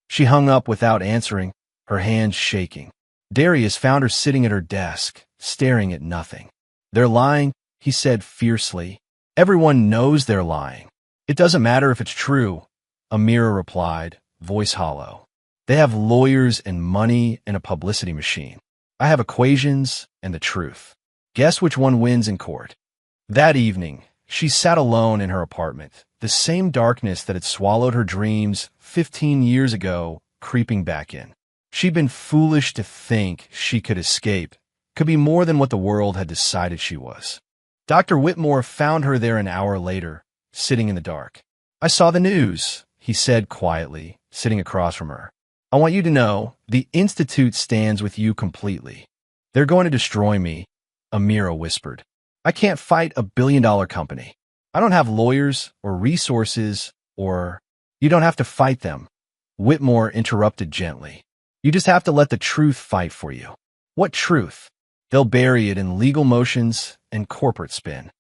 S1: She hung up without answering, her hands shaking. Darius found her sitting at her desk, staring at nothing. "They're lying," he said fiercely. "Everyone knows they're lying. It doesn't matter if it's true," Amira replied, voice hollow. "They have lawyers and money and a publicity machine. I have equations and the truth. Guess which one wins in court?" That evening, she sat alone in her apartment, the same darkness that had swallowed her dreams 15 years ago creeping back in. She'd been foolish to think she could escape, could be more than what the world had decided she was. Dr. Whitmore found her there an hour later, sitting in the dark. "I saw the news," he said quietly, sitting across from her. "I want you to know, the Institute stands with you completely." "They're going to destroy me," Amira whispered. "I can't fight a billion-dollar company. I don't have lawyers or resources or—" "You don't have to fight them," Whitmore interrupted gently. "You just have to let the truth fight for you." "What truth?" "They'll bury it in legal motions and corporate spin.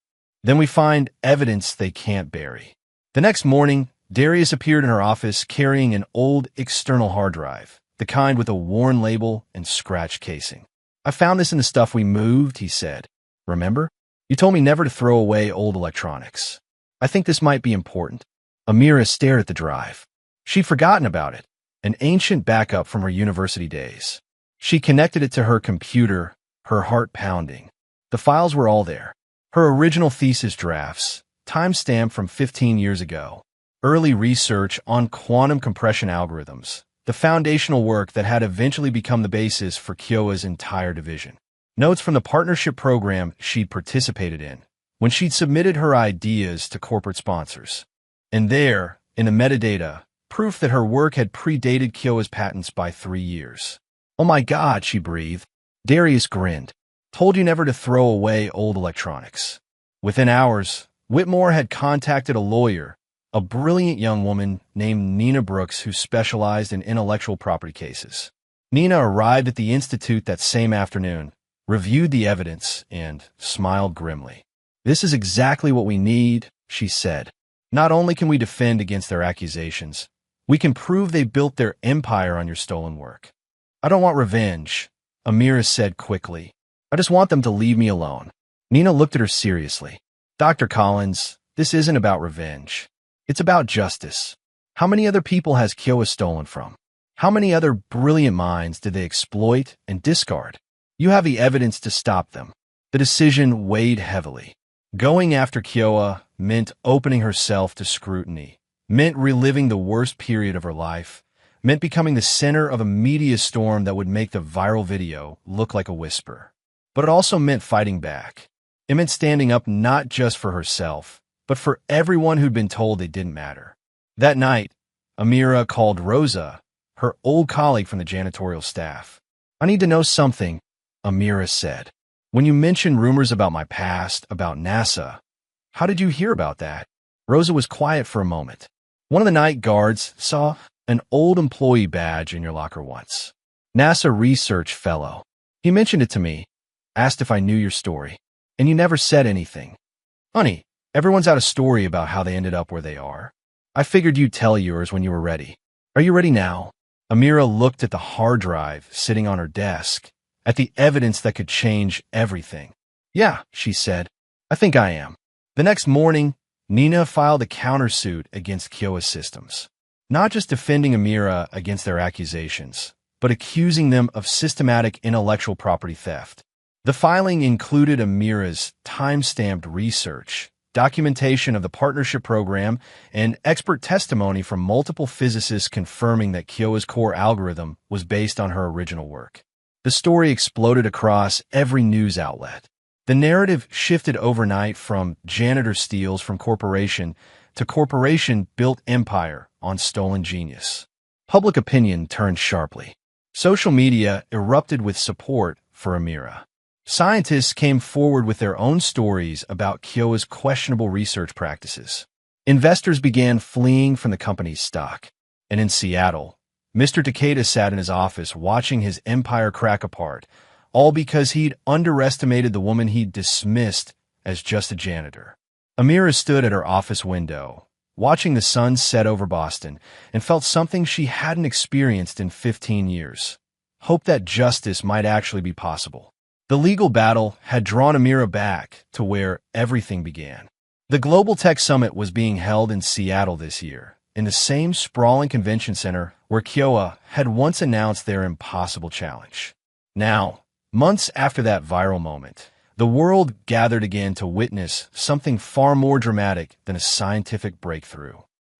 S1: Then we find evidence they can't bury." The next morning, Darius appeared in her office carrying an old external hard drive, the kind with a worn label and scratched casing. "I found this in the stuff we moved," he said. "Remember? You told me never to throw away old electronics. I think this might be important." Amira stared at the drive. She'd forgotten about it, an ancient backup from her university days. She connected it to her computer, her heart pounding. The files were all there. Her original thesis drafts, timestamped from 15 years ago. Early research on quantum compression algorithms, the foundational work that had eventually become the basis for Kyowa's entire division. Notes from the partnership program she'd participated in, when she'd submitted her ideas to corporate sponsors. And there, in the metadata, proof that her work had predated Kyowa's patents by 3 years. "Oh my God," she breathed. Darius grinned. "Told you never to throw away old electronics." Within hours, Whitmore had contacted a lawyer, a brilliant young woman named Nina Brooks who specialized in intellectual property cases. Nina arrived at the Institute that same afternoon, reviewed the evidence, and smiled grimly. "This is exactly what we need," she said. "Not only can we defend against their accusations, we can prove they built their empire on your stolen work." "I don't want revenge," Amira said quickly. "I just want them to leave me alone." Nina looked at her seriously. "Dr. Collins, this isn't about revenge. It's about justice. How many other people has Kyowa stolen from? How many other brilliant minds did they exploit and discard? You have the evidence to stop them." The decision weighed heavily. Going after Kyowa meant opening herself to scrutiny, meant reliving the worst period of her life, meant becoming the center of a media storm that would make the viral video look like a whisper. But it also meant fighting back. It meant standing up not just for herself, but for everyone who'd been told they didn't matter. That night, Amira called Rosa, her old colleague from the janitorial staff. "I need to know something," Amira said. "When you mentioned rumors about my past, about NASA, how did you hear about that?" Rosa was quiet for a moment. "One of the night guards saw an old employee badge in your locker once. NASA research fellow. He mentioned it to me, asked if I knew your story, and you never said anything. Honey, everyone's out a story about how they ended up where they are. I figured you'd tell yours when you were ready. Are you ready now?" Amira looked at the hard drive sitting on her desk, at the evidence that could change everything. "Yeah," she said. "I think I am." The next morning, Nina filed a countersuit against Kyowa Systems, not just defending Amira against their accusations, but accusing them of systematic intellectual property theft. The filing included Amira's time-stamped research, documentation of the partnership program, and expert testimony from multiple physicists confirming that Kyowa's core algorithm was based on her original work. The story exploded across every news outlet. The narrative shifted overnight from janitor steals from corporation to corporation built empire on stolen genius. Public opinion turned sharply. Social media erupted with support for Amira. Scientists came forward with their own stories about Kyowa's questionable research practices. Investors began fleeing from the company's stock. And in Seattle, Mr. Takeda sat in his office watching his empire crack apart, all because he'd underestimated the woman he'd dismissed as just a janitor. Amira stood at her office window, watching the sun set over Boston, and felt something she hadn't experienced in 15 years. Hope that justice might actually be possible. The legal battle had drawn Amira back to where everything began. The Global Tech Summit was being held in Seattle this year, in the same sprawling convention center where Kyowa had once announced their impossible challenge. Now, months after that viral moment, the world gathered again to witness something far more dramatic than a scientific breakthrough.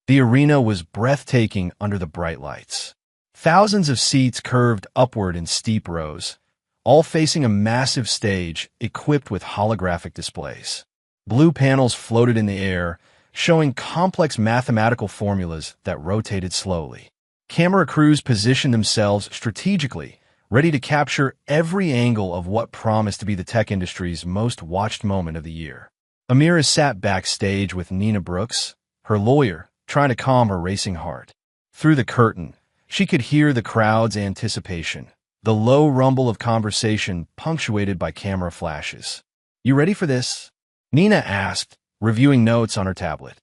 S1: The arena was breathtaking under the bright lights. Thousands of seats curved upward in steep rows, all facing a massive stage equipped with holographic displays. Blue panels floated in the air, showing complex mathematical formulas that rotated slowly. Camera crews positioned themselves strategically, ready to capture every angle of what promised to be the tech industry's most watched moment of the year. Amira sat backstage with Nina Brooks, her lawyer, trying to calm her racing heart. Through the curtain, she could hear the crowd's anticipation, the low rumble of conversation punctuated by camera flashes. "You ready for this?" Nina asked, reviewing notes on her tablet.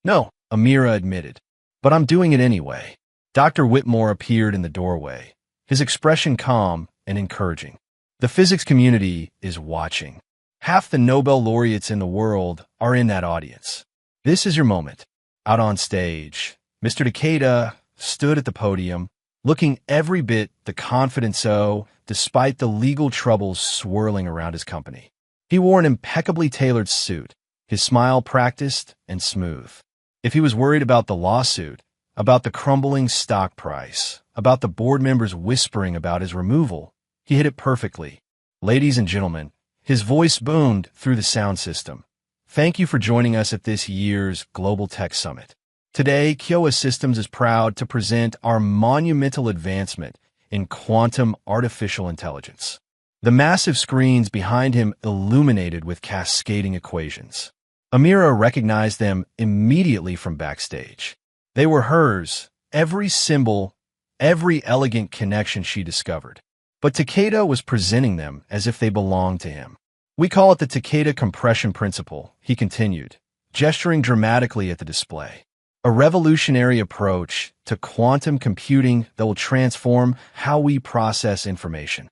S1: "No," Amira admitted, "but I'm doing it anyway." Dr. Whitmore appeared in the doorway, his expression calm and encouraging. "The physics community is watching. Half the Nobel laureates in the world are in that audience. This is your moment." Out on stage, Mr. Takeda stood at the podium, looking every bit the confident so, despite the legal troubles swirling around his company. He wore an impeccably tailored suit, his smile practiced and smooth. If he was worried about the lawsuit, about the crumbling stock price, about the board members whispering about his removal, he hit it perfectly. "Ladies and gentlemen," his voice boomed through the sound system. "Thank you for joining us at this year's Global Tech Summit. Today, Kyowa Systems is proud to present our monumental advancement in quantum artificial intelligence." The massive screens behind him illuminated with cascading equations. Amira recognized them immediately from backstage. They were hers, every symbol, every elegant connection she discovered. But Takeda was presenting them as if they belonged to him. "We call it the Takeda compression principle," he continued, gesturing dramatically at the display. "A revolutionary approach to quantum computing that will transform how we process information."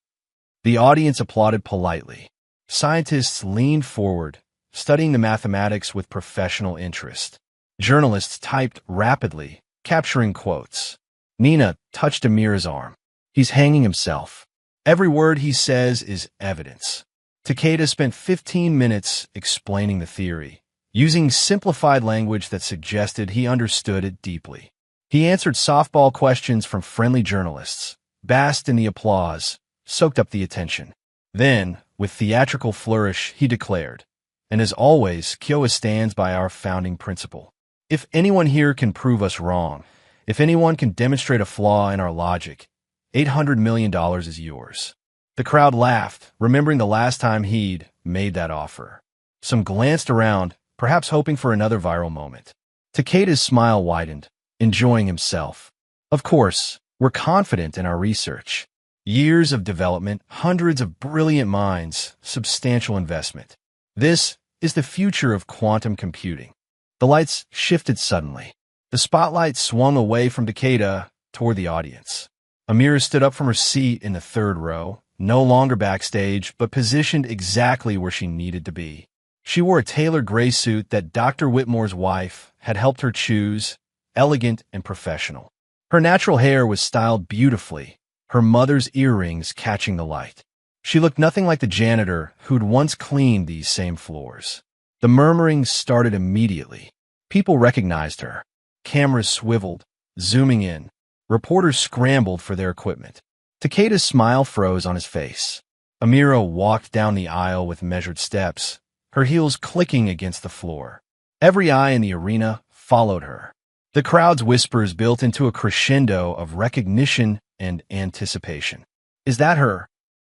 S1: The audience applauded politely. Scientists leaned forward, studying the mathematics with professional interest. Journalists typed rapidly, capturing quotes. Nina touched Amira's arm. "He's hanging himself. Every word he says is evidence." Takeda spent 15 minutes explaining the theory, using simplified language that suggested he understood it deeply. He answered softball questions from friendly journalists, basked in the applause, soaked up the attention. Then, with theatrical flourish, he declared, "And as always, Kyowa stands by our founding principle. If anyone here can prove us wrong, if anyone can demonstrate a flaw in our logic, $800 million is yours." The crowd laughed, remembering the last time he'd made that offer. Some glanced around, perhaps hoping for another viral moment. Takeda's smile widened, enjoying himself. "Of course, we're confident in our research. Years of development, hundreds of brilliant minds, substantial investment. This is the future of quantum computing." The lights shifted suddenly. The spotlight swung away from Takeda toward the audience. Amira stood up from her seat in the third row, no longer backstage, but positioned exactly where she needed to be. She wore a tailored gray suit that Dr. Whitmore's wife had helped her choose, elegant and professional. Her natural hair was styled beautifully, her mother's earrings catching the light. She looked nothing like the janitor who'd once cleaned these same floors. The murmuring started immediately. People recognized her. Cameras swiveled, zooming in. Reporters scrambled for their equipment. Takeda's smile froze on his face. Amira walked down the aisle with measured steps, her heels clicking against the floor. Every eye in the arena followed her. The crowd's whispers built into a crescendo of recognition and anticipation. Is that her?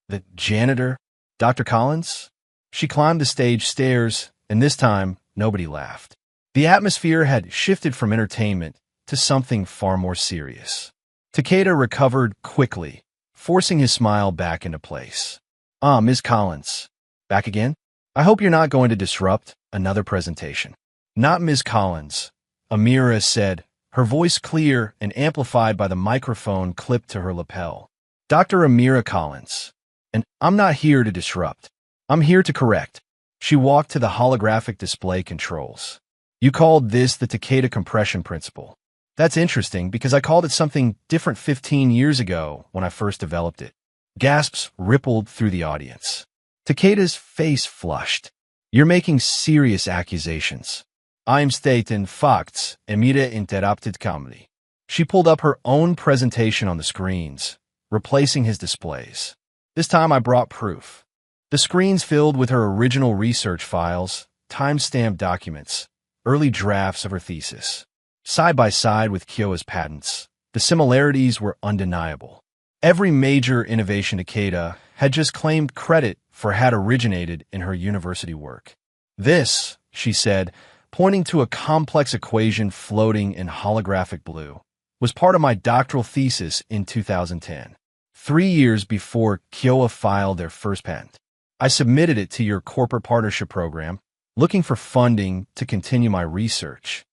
S1: The janitor? Dr. Collins? She climbed the stage stairs, and this time, nobody laughed. The atmosphere had shifted from entertainment to something far more serious. Takeda recovered quickly, forcing his smile back into place. Ms. Collins. Back again? I hope you're not going to disrupt another presentation. Not Ms. Collins, Amira said, her voice clear and amplified by the microphone clipped to her lapel. Dr. Amira Collins. And I'm not here to disrupt. I'm here to correct. She walked to the holographic display controls. You called this the Takeda compression principle. That's interesting because I called it something different 15 years ago when I first developed it. Gasps rippled through the audience. Takeda's face flushed. You're making serious accusations. I'm stating facts, Amira interrupted calmly. She pulled up her own presentation on the screens, replacing his displays. This time I brought proof. The screens filled with her original research files, time-stamped documents, early drafts of her thesis. Side by side with Kyoa's patents, the similarities were undeniable. Every major innovation Takeda had just claimed credit for had originated in her university work. This, she said, pointing to a complex equation floating in holographic blue, was part of my doctoral thesis in 2010, 3 years before Kyoa filed their first patent. I submitted it to your corporate partnership program, looking for funding to continue my research.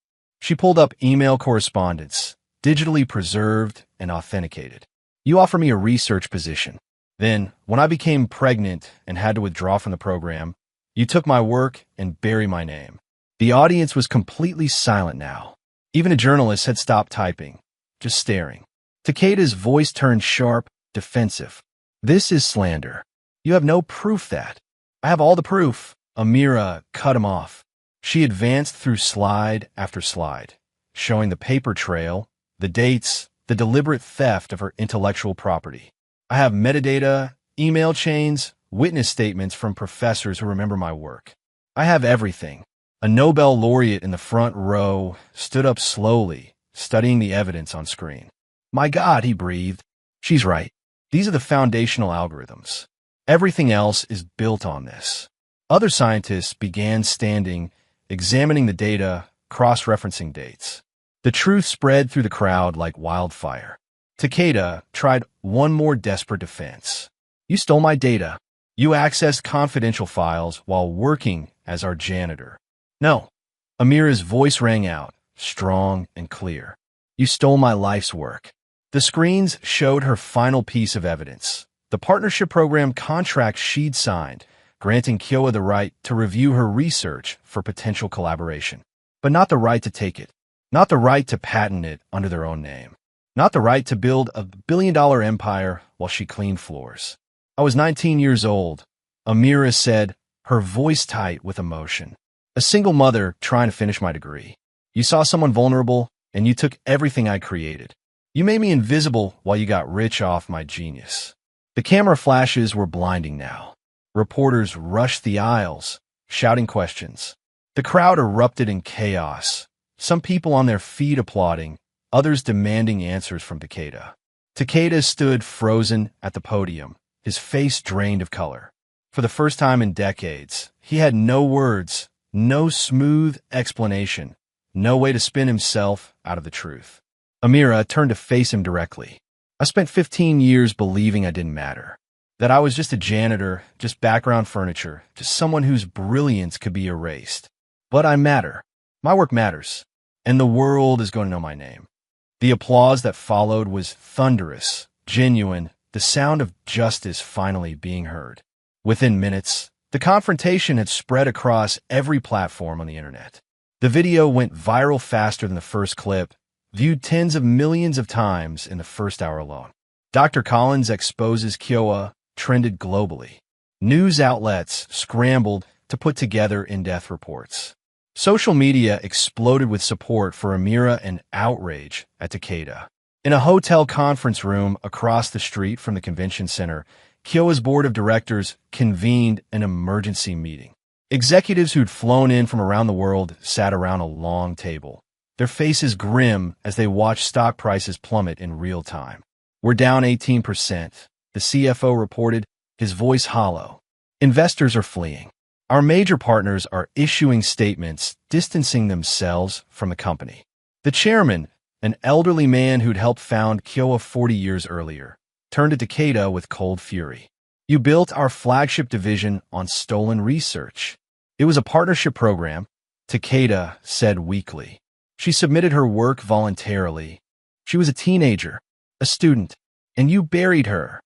S1: She pulled up email correspondence, digitally preserved and authenticated. You offered me a research position. Then, when I became pregnant and had to withdraw from the program, you took my work and buried my name. The audience was completely silent now. Even a journalist had stopped typing, just staring. Takeda's voice turned sharp, defensive. This is slander. You have no proof that. I have all the proof. Amira cut him off. She advanced through slide after slide, showing the paper trail, the dates, the deliberate theft of her intellectual property. I have metadata, email chains, witness statements from professors who remember my work. I have everything. A Nobel laureate in the front row stood up slowly, studying the evidence on screen. My God, he breathed. She's right. These are the foundational algorithms. Everything else is built on this. Other scientists began standing, examining the data, cross-referencing dates. The truth spread through the crowd like wildfire. Takeda tried one more desperate defense. You stole my data. You accessed confidential files while working as our janitor. No. Amira's voice rang out, strong and clear. You stole my life's work. The screens showed her final piece of evidence. The partnership program contract she'd signed, granting Kyoa the right to review her research for potential collaboration. But not the right to take it. Not the right to patent it under their own name. Not the right to build a billion-dollar empire while she cleaned floors. I was 19 years old, Amira said, her voice tight with emotion. A single mother trying to finish my degree. You saw someone vulnerable, and you took everything I created. You made me invisible while you got rich off my genius. The camera flashes were blinding now. Reporters rushed the aisles, shouting questions. The crowd erupted in chaos, some people on their feet applauding, others demanding answers from Takeda. Takeda stood frozen at the podium, his face drained of color. For the first time in decades, he had no words, no smooth explanation, no way to spin himself out of the truth. Amira turned to face him directly. I spent 15 years believing I didn't matter, that I was just a janitor, just background furniture, just someone whose brilliance could be erased. But I matter. My work matters, and the world is going to know my name. The applause that followed was thunderous, genuine, the sound of justice finally being heard. Within minutes, the confrontation had spread across every platform on the internet. The video went viral faster than the first clip, viewed tens of millions of times in the first hour alone. Dr. Collins exposes Kyoa trended globally. News outlets scrambled to put together in-depth reports. Social media exploded with support for Amira and outrage at Takeda. In a hotel conference room across the street from the convention center, Kyoa's board of directors convened an emergency meeting. Executives who'd flown in from around the world sat around a long table, their faces grim as they watched stock prices plummet in real time. "We're down 18%, the CFO reported, his voice hollow. "Investors are fleeing. Our major partners are issuing statements distancing themselves from the company." The chairman, an elderly man who'd helped found Kyoa 40 years earlier, turned to Takeda with cold fury. "You built our flagship division on stolen research." "It was a partnership program," Takeda said weakly. "She submitted her work voluntarily. She was a teenager, a student, and you buried her."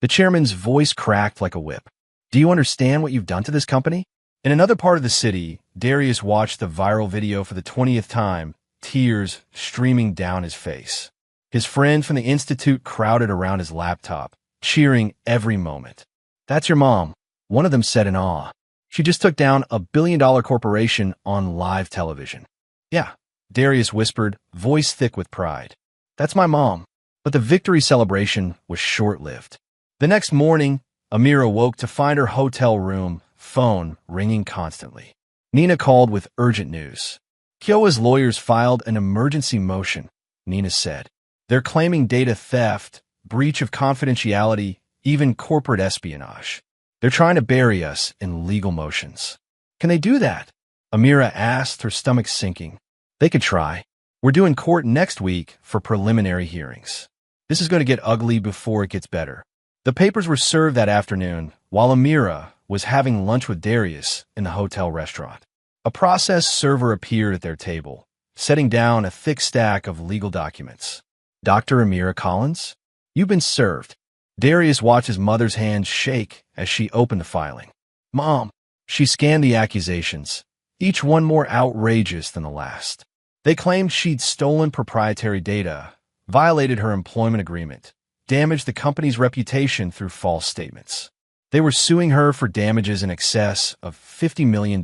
S1: The chairman's voice cracked like a whip. "Do you understand what you've done to this company?" In another part of the city, Darius watched the viral video for the 20th time, tears streaming down his face. His friends from the institute crowded around his laptop, cheering every moment. "That's your mom," one of them said in awe. "She just took down a billion-dollar corporation on live television." "Yeah," Darius whispered, voice thick with pride. "That's my mom." But the victory celebration was short-lived. The next morning, Amira woke to find her hotel room phone ringing constantly. Nina called with urgent news. "Kyoa's lawyers filed an emergency motion," Nina said. "They're claiming data theft, breach of confidentiality, even corporate espionage. They're trying to bury us in legal motions." "Can they do that?" Amira asked, her stomach sinking. "They could try. We're due in court next week for preliminary hearings. This is going to get ugly before it gets better." The papers were served that afternoon while Amira was having lunch with Darius in the hotel restaurant. A process server appeared at their table, setting down a thick stack of legal documents. "Dr. Amira Collins, you've been served." Darius watched his mother's hand shake as she opened the filing. "Mom." She scanned the accusations, each one more outrageous than the last. They claimed she'd stolen proprietary data, violated her employment agreement, damaged the company's reputation through false statements. They were suing her for damages in excess of $50 million.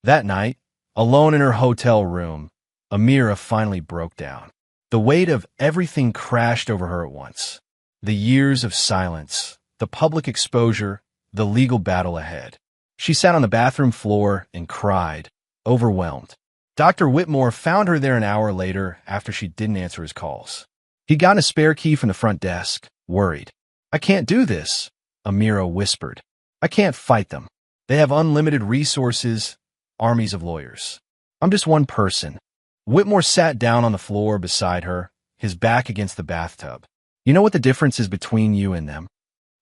S1: That night, alone in her hotel room, Amira finally broke down. The weight of everything crashed over her at once. The years of silence, the public exposure, the legal battle ahead. She sat on the bathroom floor and cried, overwhelmed. Dr. Whitmore found her there an hour later after she didn't answer his calls. He'd gotten a spare key from the front desk, worried. "I can't do this," Amira whispered. "I can't fight them. They have unlimited resources, armies of lawyers. I'm just one person." Whitmore sat down on the floor beside her, his back against the bathtub. "You know what the difference is between you and them?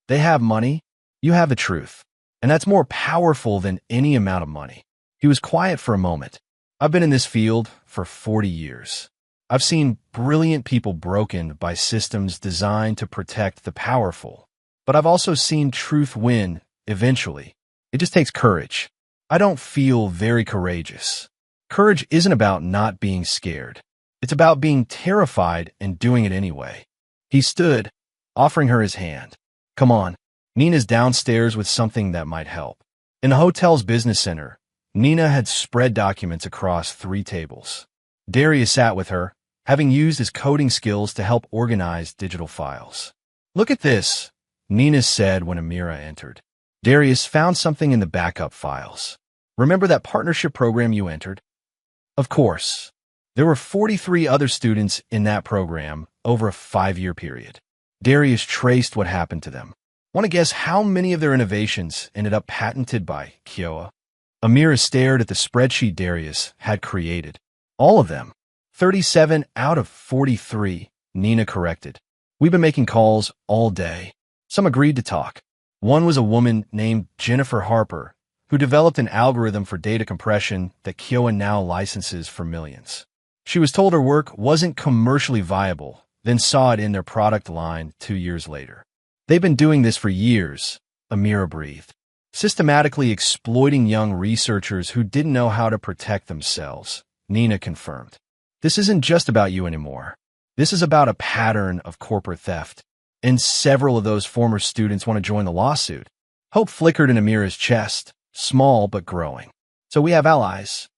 S1: They have money, you have the truth, and that's more powerful than any amount of money." He was quiet for a moment. "I've been in this field for 40 years. I've seen brilliant people broken by systems designed to protect the powerful. But I've also seen truth win, eventually. It just takes courage. I don't feel very courageous. Courage isn't about not being scared. It's about being terrified and doing it anyway." He stood, offering her his hand. "Come on. Nina's downstairs with something that might help." In the hotel's business center, Nina had spread documents across 3 tables. Darius sat with her, having used his coding skills to help organize digital files. "Look at this," Nina said when Amira entered. Darius found something in the backup files. "Remember that partnership program you entered?" Of course. There were 43 other students in that program over a 5-year period. Darius traced what happened to them. Want to guess how many of their innovations ended up patented by Kyoa? Amira stared at the spreadsheet Darius had created. "All of them." 37 out of 43, Nina corrected. "We've been making calls all day." Some agreed to talk. One was a woman named Jennifer Harper, who developed an algorithm for data compression that Kyoa now licenses for millions. She was told her work wasn't commercially viable, then saw it in their product line 2 years later. "They've been doing this for years," Amira breathed. "Systematically exploiting young researchers who didn't know how to protect themselves," Nina confirmed. "This isn't just about you anymore. This is about a pattern of corporate theft, and several of those former students want to join the lawsuit." Hope flickered in Amira's chest, small but growing. "So we have allies.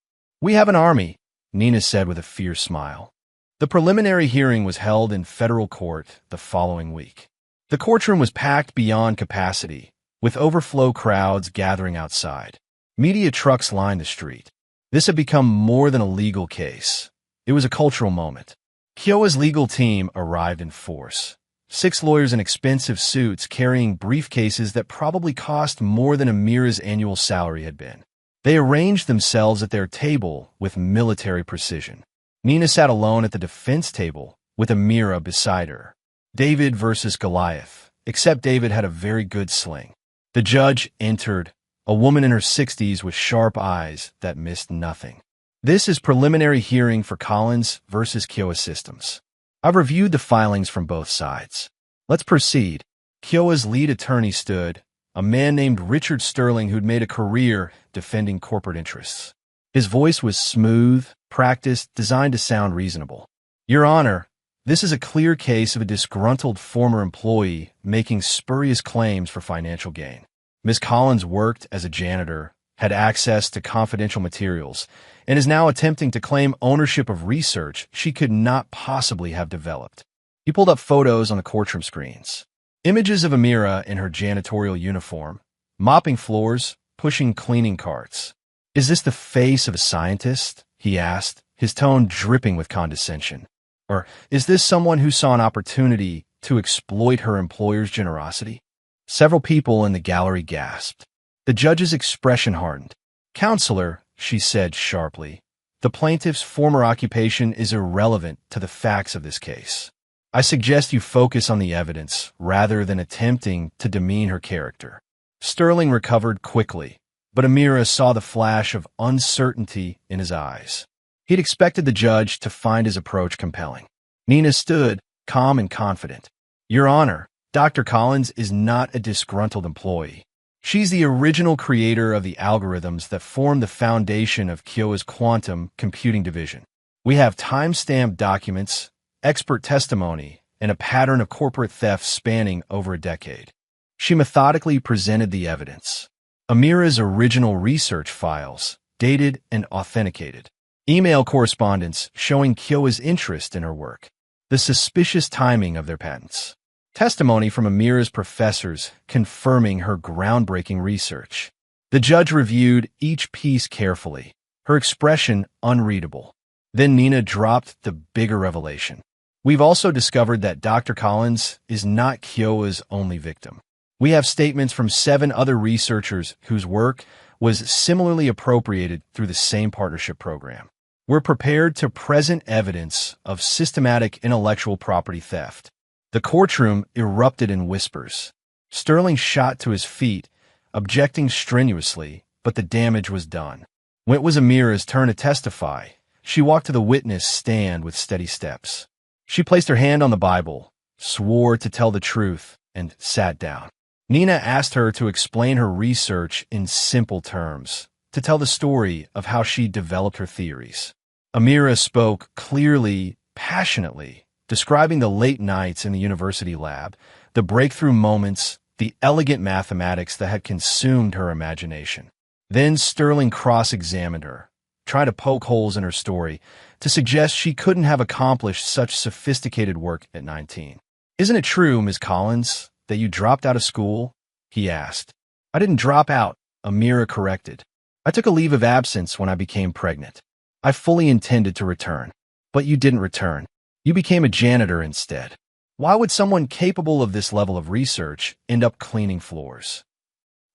S1: We have an army," Nina said with a fierce smile. The preliminary hearing was held in federal court the following week. The courtroom was packed beyond capacity, with overflow crowds gathering outside. Media trucks lined the street. This had become more than a legal case. It was a cultural moment. Kyoa's legal team arrived in force. 6 lawyers in expensive suits carrying briefcases that probably cost more than Amira's annual salary had been. They arranged themselves at their table with military precision. Nina sat alone at the defense table, with Amira beside her. David versus Goliath, except David had a very good sling. The judge entered, a woman in her 60s with sharp eyes that missed nothing. This is preliminary hearing for Collins versus Kyoa Systems. I've reviewed the filings from both sides. Let's proceed. Kyoa's lead attorney stood, a man named Richard Sterling who'd made a career defending corporate interests. His voice was smooth, practiced, designed to sound reasonable. Your Honor, this is a clear case of a disgruntled former employee making spurious claims for financial gain. Ms. Collins worked as a janitor, had access to confidential materials, and is now attempting to claim ownership of research she could not possibly have developed. He pulled up photos on the courtroom screens. Images of Amira in her janitorial uniform, mopping floors, pushing cleaning carts. Is this the face of a scientist? He asked, his tone dripping with condescension. Or is this someone who saw an opportunity to exploit her employer's generosity? Several people in the gallery gasped. The judge's expression hardened. Counselor, she said sharply, the plaintiff's former occupation is irrelevant to the facts of this case. I suggest you focus on the evidence rather than attempting to demean her character. Sterling recovered quickly, but Amira saw the flash of uncertainty in his eyes. He'd expected the judge to find his approach compelling. Nina stood, calm and confident. Your Honor, Dr. Collins is not a disgruntled employee. She's the original creator of the algorithms that form the foundation of Kyoa's quantum computing division. We have time-stamped documents, expert testimony, and a pattern of corporate theft spanning over a decade. She methodically presented the evidence. Amira's original research files, dated and authenticated. Email correspondence showing Kyoa's interest in her work. The suspicious timing of their patents. Testimony from Amira's professors confirming her groundbreaking research. The judge reviewed each piece carefully, her expression unreadable. Then Nina dropped the bigger revelation. We've also discovered that Dr. Collins is not Kyoa's only victim. We have statements from 7 other researchers whose work was similarly appropriated through the same partnership program. We're prepared to present evidence of systematic intellectual property theft. The courtroom erupted in whispers. Sterling shot to his feet, objecting strenuously, but the damage was done. When it was Amira's turn to testify, she walked to the witness stand with steady steps. She placed her hand on the Bible, swore to tell the truth, and sat down. Nina asked her to explain her research in simple terms, to tell the story of how she developed her theories. Amira spoke clearly, passionately, describing the late nights in the university lab, the breakthrough moments, the elegant mathematics that had consumed her imagination. Then Sterling cross-examined her, tried to poke holes in her story, to suggest she couldn't have accomplished such sophisticated work at 19. Isn't it true, Ms. Collins, that you dropped out of school? He asked. I didn't drop out, Amira corrected. I took a leave of absence when I became pregnant. I fully intended to return, but you didn't return. You became a janitor instead. Why would someone capable of this level of research end up cleaning floors?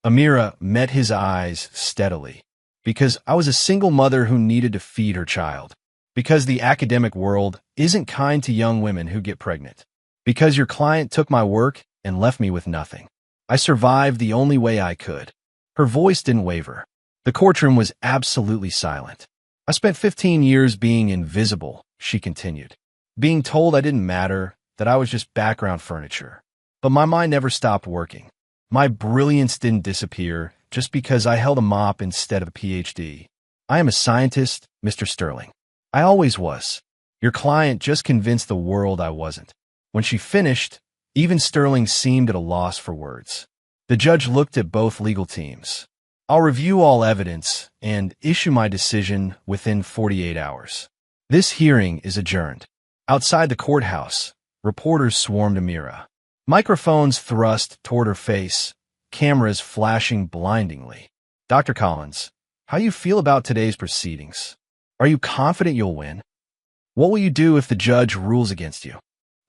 S1: Amira met his eyes steadily. Because I was a single mother who needed to feed her child. Because the academic world isn't kind to young women who get pregnant. Because your client took my work and left me with nothing. I survived the only way I could. Her voice didn't waver. The courtroom was absolutely silent. I spent 15 years being invisible, she continued. Being told I didn't matter, that I was just background furniture. But my mind never stopped working. My brilliance didn't disappear just because I held a mop instead of a PhD. I am a scientist, Mr. Sterling. I always was. Your client just convinced the world I wasn't. When she finished, even Sterling seemed at a loss for words. The judge looked at both legal teams. I'll review all evidence and issue my decision within 48 hours. This hearing is adjourned. Outside the courthouse, reporters swarmed Amira. Microphones thrust toward her face, cameras flashing blindingly. Dr. Collins, how you feel about today's proceedings? Are you confident you'll win? What will you do if the judge rules against you?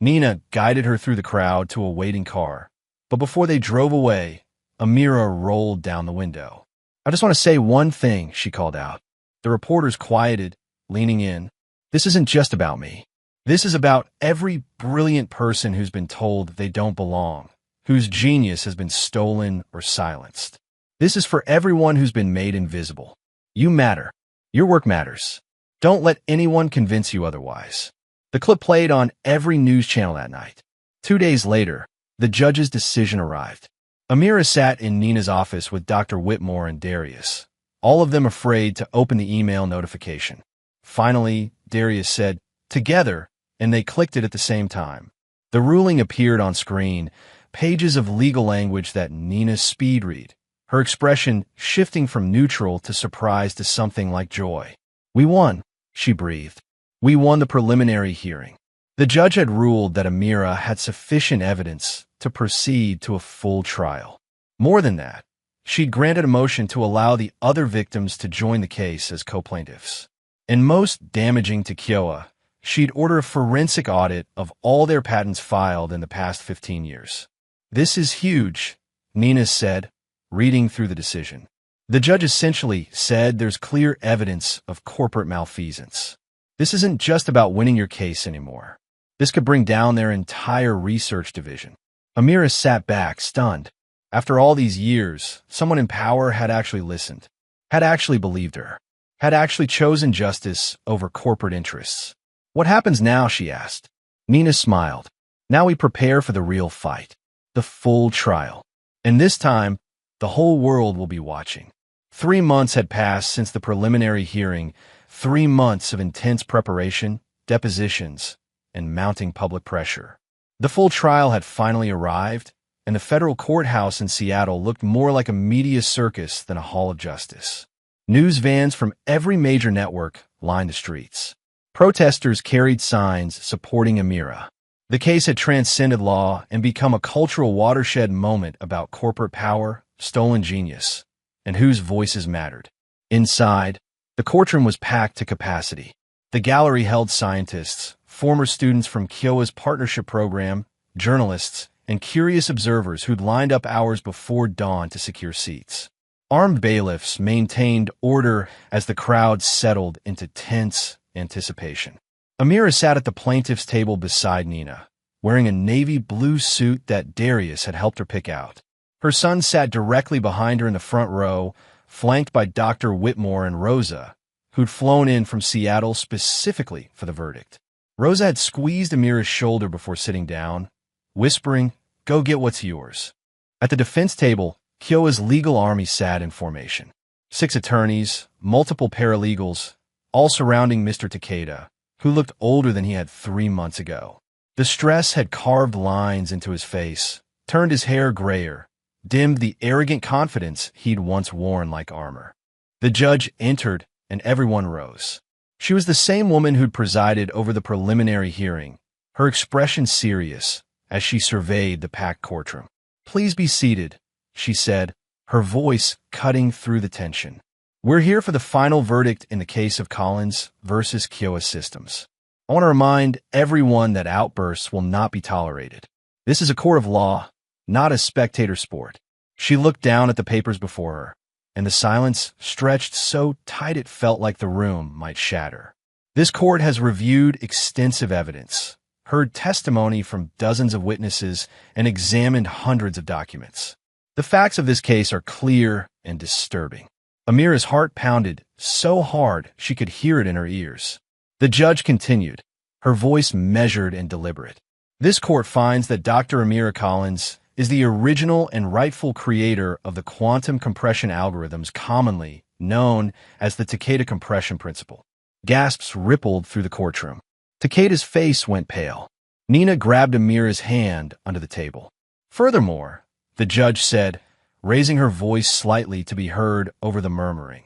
S1: Nina guided her through the crowd to a waiting car, but before they drove away, Amira rolled down the window. I just want to say one thing, she called out. The reporters quieted, leaning in. This isn't just about me. This is about every brilliant person who's been told they don't belong, whose genius has been stolen or silenced. This is for everyone who's been made invisible. You matter. Your work matters. Don't let anyone convince you otherwise. The clip played on every news channel that night. 2 days later, the judge's decision arrived. Amira sat in Nina's office with Dr. Whitmore and Darius, all of them afraid to open the email notification. Finally, Darius said, "Together," and they clicked it at the same time. The ruling appeared on screen, pages of legal language that Nina speed-read, her expression shifting from neutral to surprise to something like joy. "We won," she breathed. "We won the preliminary hearing." The judge had ruled that Amira had sufficient evidence to proceed to a full trial. More than that, she'd granted a motion to allow the other victims to join the case as co-plaintiffs. And most damaging to Kyowa, she'd ordered a forensic audit of all their patents filed in the past 15 years. "This is huge," Nina said, reading through the decision. The judge essentially said there's clear evidence of corporate malfeasance. This isn't just about winning your case anymore. This could bring down their entire research division. Amira sat back, stunned. After all these years, someone in power had actually listened, had actually believed her, had actually chosen justice over corporate interests. "What happens now?" she asked. Nina smiled. "Now we prepare for the real fight, the full trial. And this time, the whole world will be watching." 3 months had passed since the preliminary hearing, 3 months of intense preparation, depositions, and mounting public pressure. The full trial had finally arrived, and the federal courthouse in Seattle looked more like a media circus than a hall of justice. News vans from every major network lined the streets. Protesters carried signs supporting Amira. The case had transcended law and become a cultural watershed moment about corporate power, stolen genius, and whose voices mattered. Inside, the courtroom was packed to capacity. The gallery held scientists, former students from Kyowa's partnership program, journalists, and curious observers who'd lined up hours before dawn to secure seats. Armed bailiffs maintained order as the crowd settled into tense anticipation. Amira sat at the plaintiff's table beside Nina, wearing a navy blue suit that Darius had helped her pick out. Her son sat directly behind her in the front row, flanked by Dr. Whitmore and Rosa, who'd flown in from Seattle specifically for the verdict. Rosa had squeezed Amira's shoulder before sitting down, whispering, "Go get what's yours." At the defense table, Kyowa's legal army sat in formation. 6 attorneys, multiple paralegals, all surrounding Mr. Takeda, who looked older than he had 3 months ago. The stress had carved lines into his face, turned his hair grayer, dimmed the arrogant confidence he'd once worn like armor. The judge entered, and everyone rose. She was the same woman who'd presided over the preliminary hearing, her expression serious as she surveyed the packed courtroom. "Please be seated," she said, her voice cutting through the tension. "We're here for the final verdict in the case of Collins versus Kyowa Systems. I want to remind everyone that outbursts will not be tolerated. This is a court of law, not a spectator sport." She looked down at the papers before her, and the silence stretched so tight it felt like the room might shatter. "This court has reviewed extensive evidence, heard testimony from dozens of witnesses, and examined hundreds of documents. The facts of this case are clear and disturbing." Amira's heart pounded so hard she could hear it in her ears. The judge continued, her voice measured and deliberate. "This court finds that Dr. Amira Collins is the original and rightful creator of the quantum compression algorithms commonly known as the Takeda compression principle." Gasps rippled through the courtroom. Takeda's face went pale. Nina grabbed Amira's hand under the table. "Furthermore," the judge said, raising her voice slightly to be heard over the murmuring,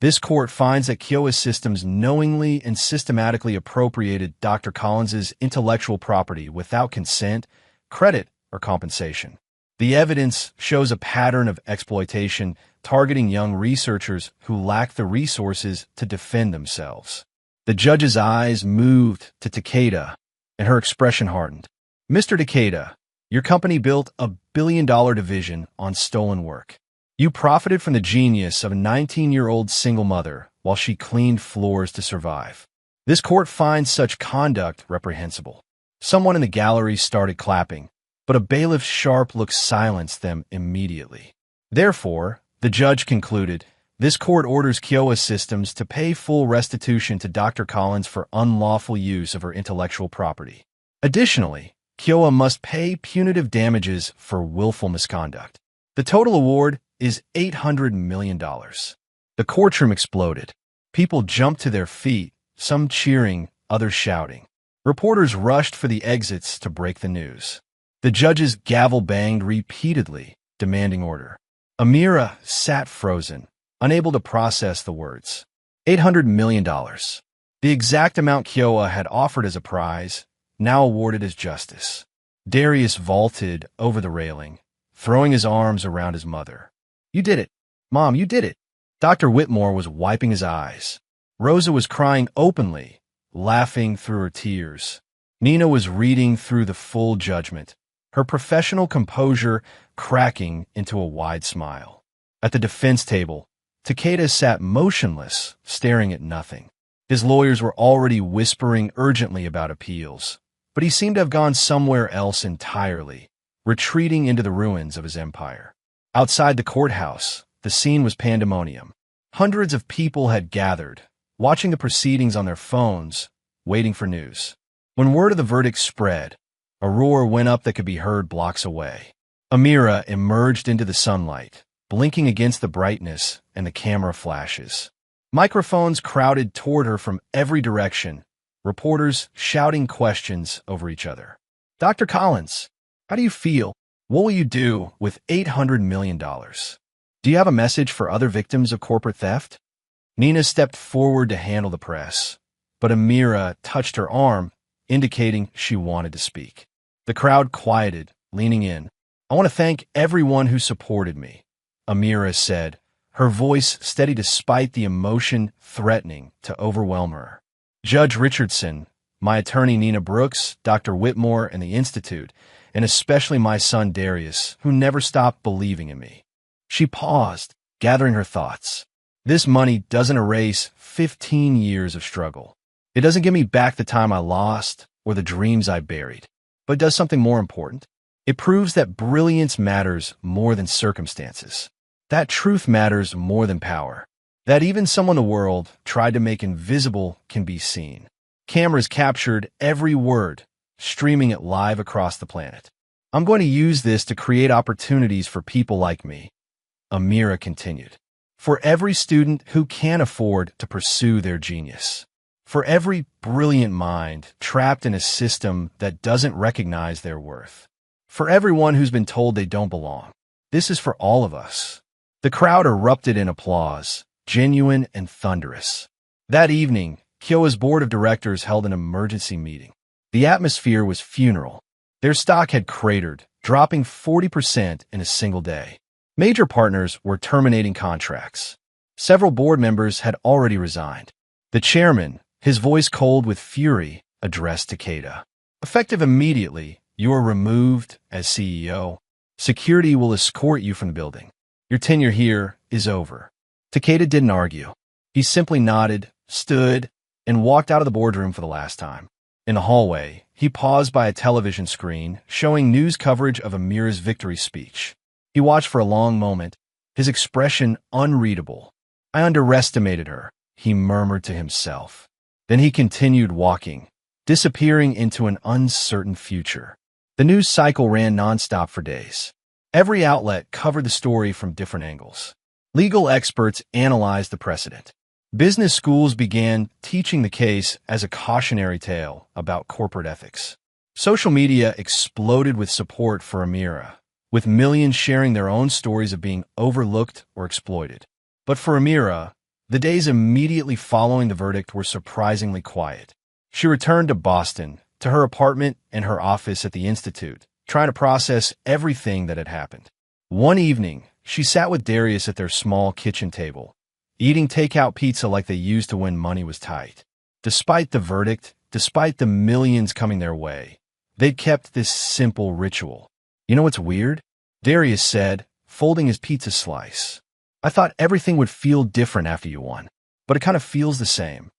S1: This court finds that Kiowa Systems knowingly and systematically appropriated Dr. Collins's intellectual property without consent, credit, or compensation. The evidence shows a pattern of exploitation targeting young researchers who lack the resources to defend themselves. The judge's eyes moved to Takeda, and her expression hardened. Mr. Takeda, your company built a billion-dollar division on stolen work. You profited from the genius of a 19-year-old single mother while she cleaned floors to survive. This court finds such conduct reprehensible. Someone in the gallery started clapping, but a bailiff's sharp look silenced them immediately. Therefore, the judge concluded, this court orders Kiowa Systems to pay full restitution to Dr. Collins for unlawful use of her intellectual property. Additionally, Kiowa must pay punitive damages for willful misconduct. The total award is $800 million. The courtroom exploded. People jumped to their feet, some cheering, others shouting. Reporters rushed for the exits to break the news. The judge's gavel banged repeatedly, demanding order. Amira sat frozen, unable to process the words. $800 million. The exact amount Kiowa had offered as a prize, now awarded as justice. Darius vaulted over the railing, throwing his arms around his mother. You did it. Mom, you did it. Dr. Whitmore was wiping his eyes. Rosa was crying openly, laughing through her tears. Nina was reading through the full judgment, her professional composure cracking into a wide smile. At the defense table, Takeda sat motionless, staring at nothing. His lawyers were already whispering urgently about appeals, but he seemed to have gone somewhere else entirely, retreating into the ruins of his empire. Outside the courthouse, the scene was pandemonium. Hundreds of people had gathered, watching the proceedings on their phones, waiting for news. When word of the verdict spread, a roar went up that could be heard blocks away. Amira emerged into the sunlight, blinking against the brightness and the camera flashes. Microphones crowded toward her from every direction, reporters shouting questions over each other. Dr. Collins, how do you feel? What will you do with $800 million? Do you have a message for other victims of corporate theft? Nina stepped forward to handle the press, but Amira touched her arm, indicating she wanted to speak. The crowd quieted, leaning in. I want to thank everyone who supported me, Amira said, her voice steady despite the emotion threatening to overwhelm her. Judge Richardson, my attorney Nina Brooks, Dr. Whitmore, and the Institute, and especially my son Darius, who never stopped believing in me. She paused, gathering her thoughts. This money doesn't erase 15 years of struggle. It doesn't give me back the time I lost or the dreams I buried, but it does something more important. It proves that brilliance matters more than circumstances, that truth matters more than power, that even someone the world tried to make invisible can be seen. Cameras captured every word, streaming it live across the planet. I'm going to use this to create opportunities for people like me, Amira continued. For every student who can afford to pursue their genius. For every brilliant mind trapped in a system that doesn't recognize their worth. For everyone who's been told they don't belong. This is for all of us. The crowd erupted in applause, genuine and thunderous. That evening, Kiowa's board of directors held an emergency meeting. The atmosphere was funeral. Their stock had cratered, dropping 40% in a single day. Major partners were terminating contracts. Several board members had already resigned. The chairman, his voice cold with fury, addressed Takeda. Effective immediately, you are removed as CEO. Security will escort you from the building. Your tenure here is over. Takeda didn't argue. He simply nodded, stood, and walked out of the boardroom for the last time. In the hallway, he paused by a television screen showing news coverage of Amira's victory speech. He watched for a long moment, his expression unreadable. I underestimated her, he murmured to himself. Then he continued walking, disappearing into an uncertain future. The news cycle ran nonstop for days. Every outlet covered the story from different angles. Legal experts analyzed the precedent. Business schools began teaching the case as a cautionary tale about corporate ethics. Social media exploded with support for Amira, with millions sharing their own stories of being overlooked or exploited. But for Amira, The days immediately following the verdict were surprisingly quiet. She returned to Boston, to her apartment and her office at the Institute, trying to process everything that had happened. One evening, she sat with Darius at their small kitchen table, eating takeout pizza like they used to when money was tight. Despite the verdict, despite the millions coming their way, they'd kept this simple ritual. "You know what's weird?" Darius said, folding his pizza slice. "I thought everything would feel different after you won, but it kind of feels the same."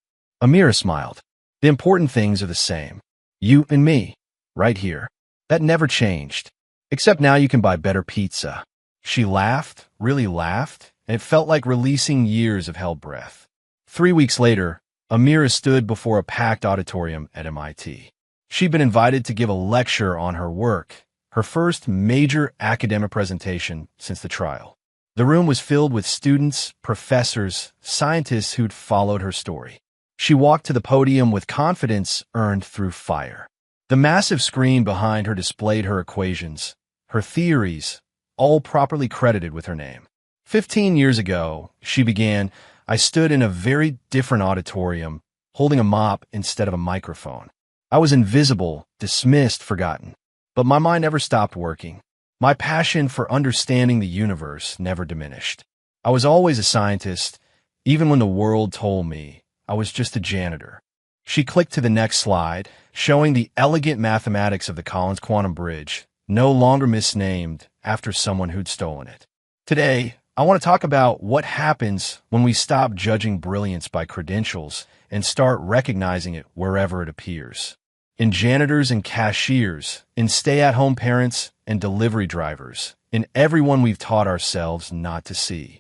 S1: Amira smiled. "The important things are the same. You and me, right here. That never changed. Except now you can buy better pizza." She laughed, really laughed, and it felt like releasing years of held breath. 3 weeks later, Amira stood before a packed auditorium at MIT. She'd been invited to give a lecture on her work, her first major academic presentation since the trial. The room was filled with students, professors, scientists who'd followed her story. She walked to the podium with confidence earned through fire. The massive screen behind her displayed her equations, her theories, all properly credited with her name. 15 years ago, she began, I stood in a very different auditorium, holding a mop instead of a microphone. I was invisible, dismissed, forgotten. But my mind never stopped working. My passion for understanding the universe never diminished. I was always a scientist, even when the world told me I was just a janitor. She clicked to the next slide, showing the elegant mathematics of the Collins quantum bridge, no longer misnamed after someone who'd stolen it. Today, I want to talk about what happens when we stop judging brilliance by credentials and start recognizing it wherever it appears. In janitors and cashiers, in stay-at-home parents and delivery drivers, in everyone we've taught ourselves not to see.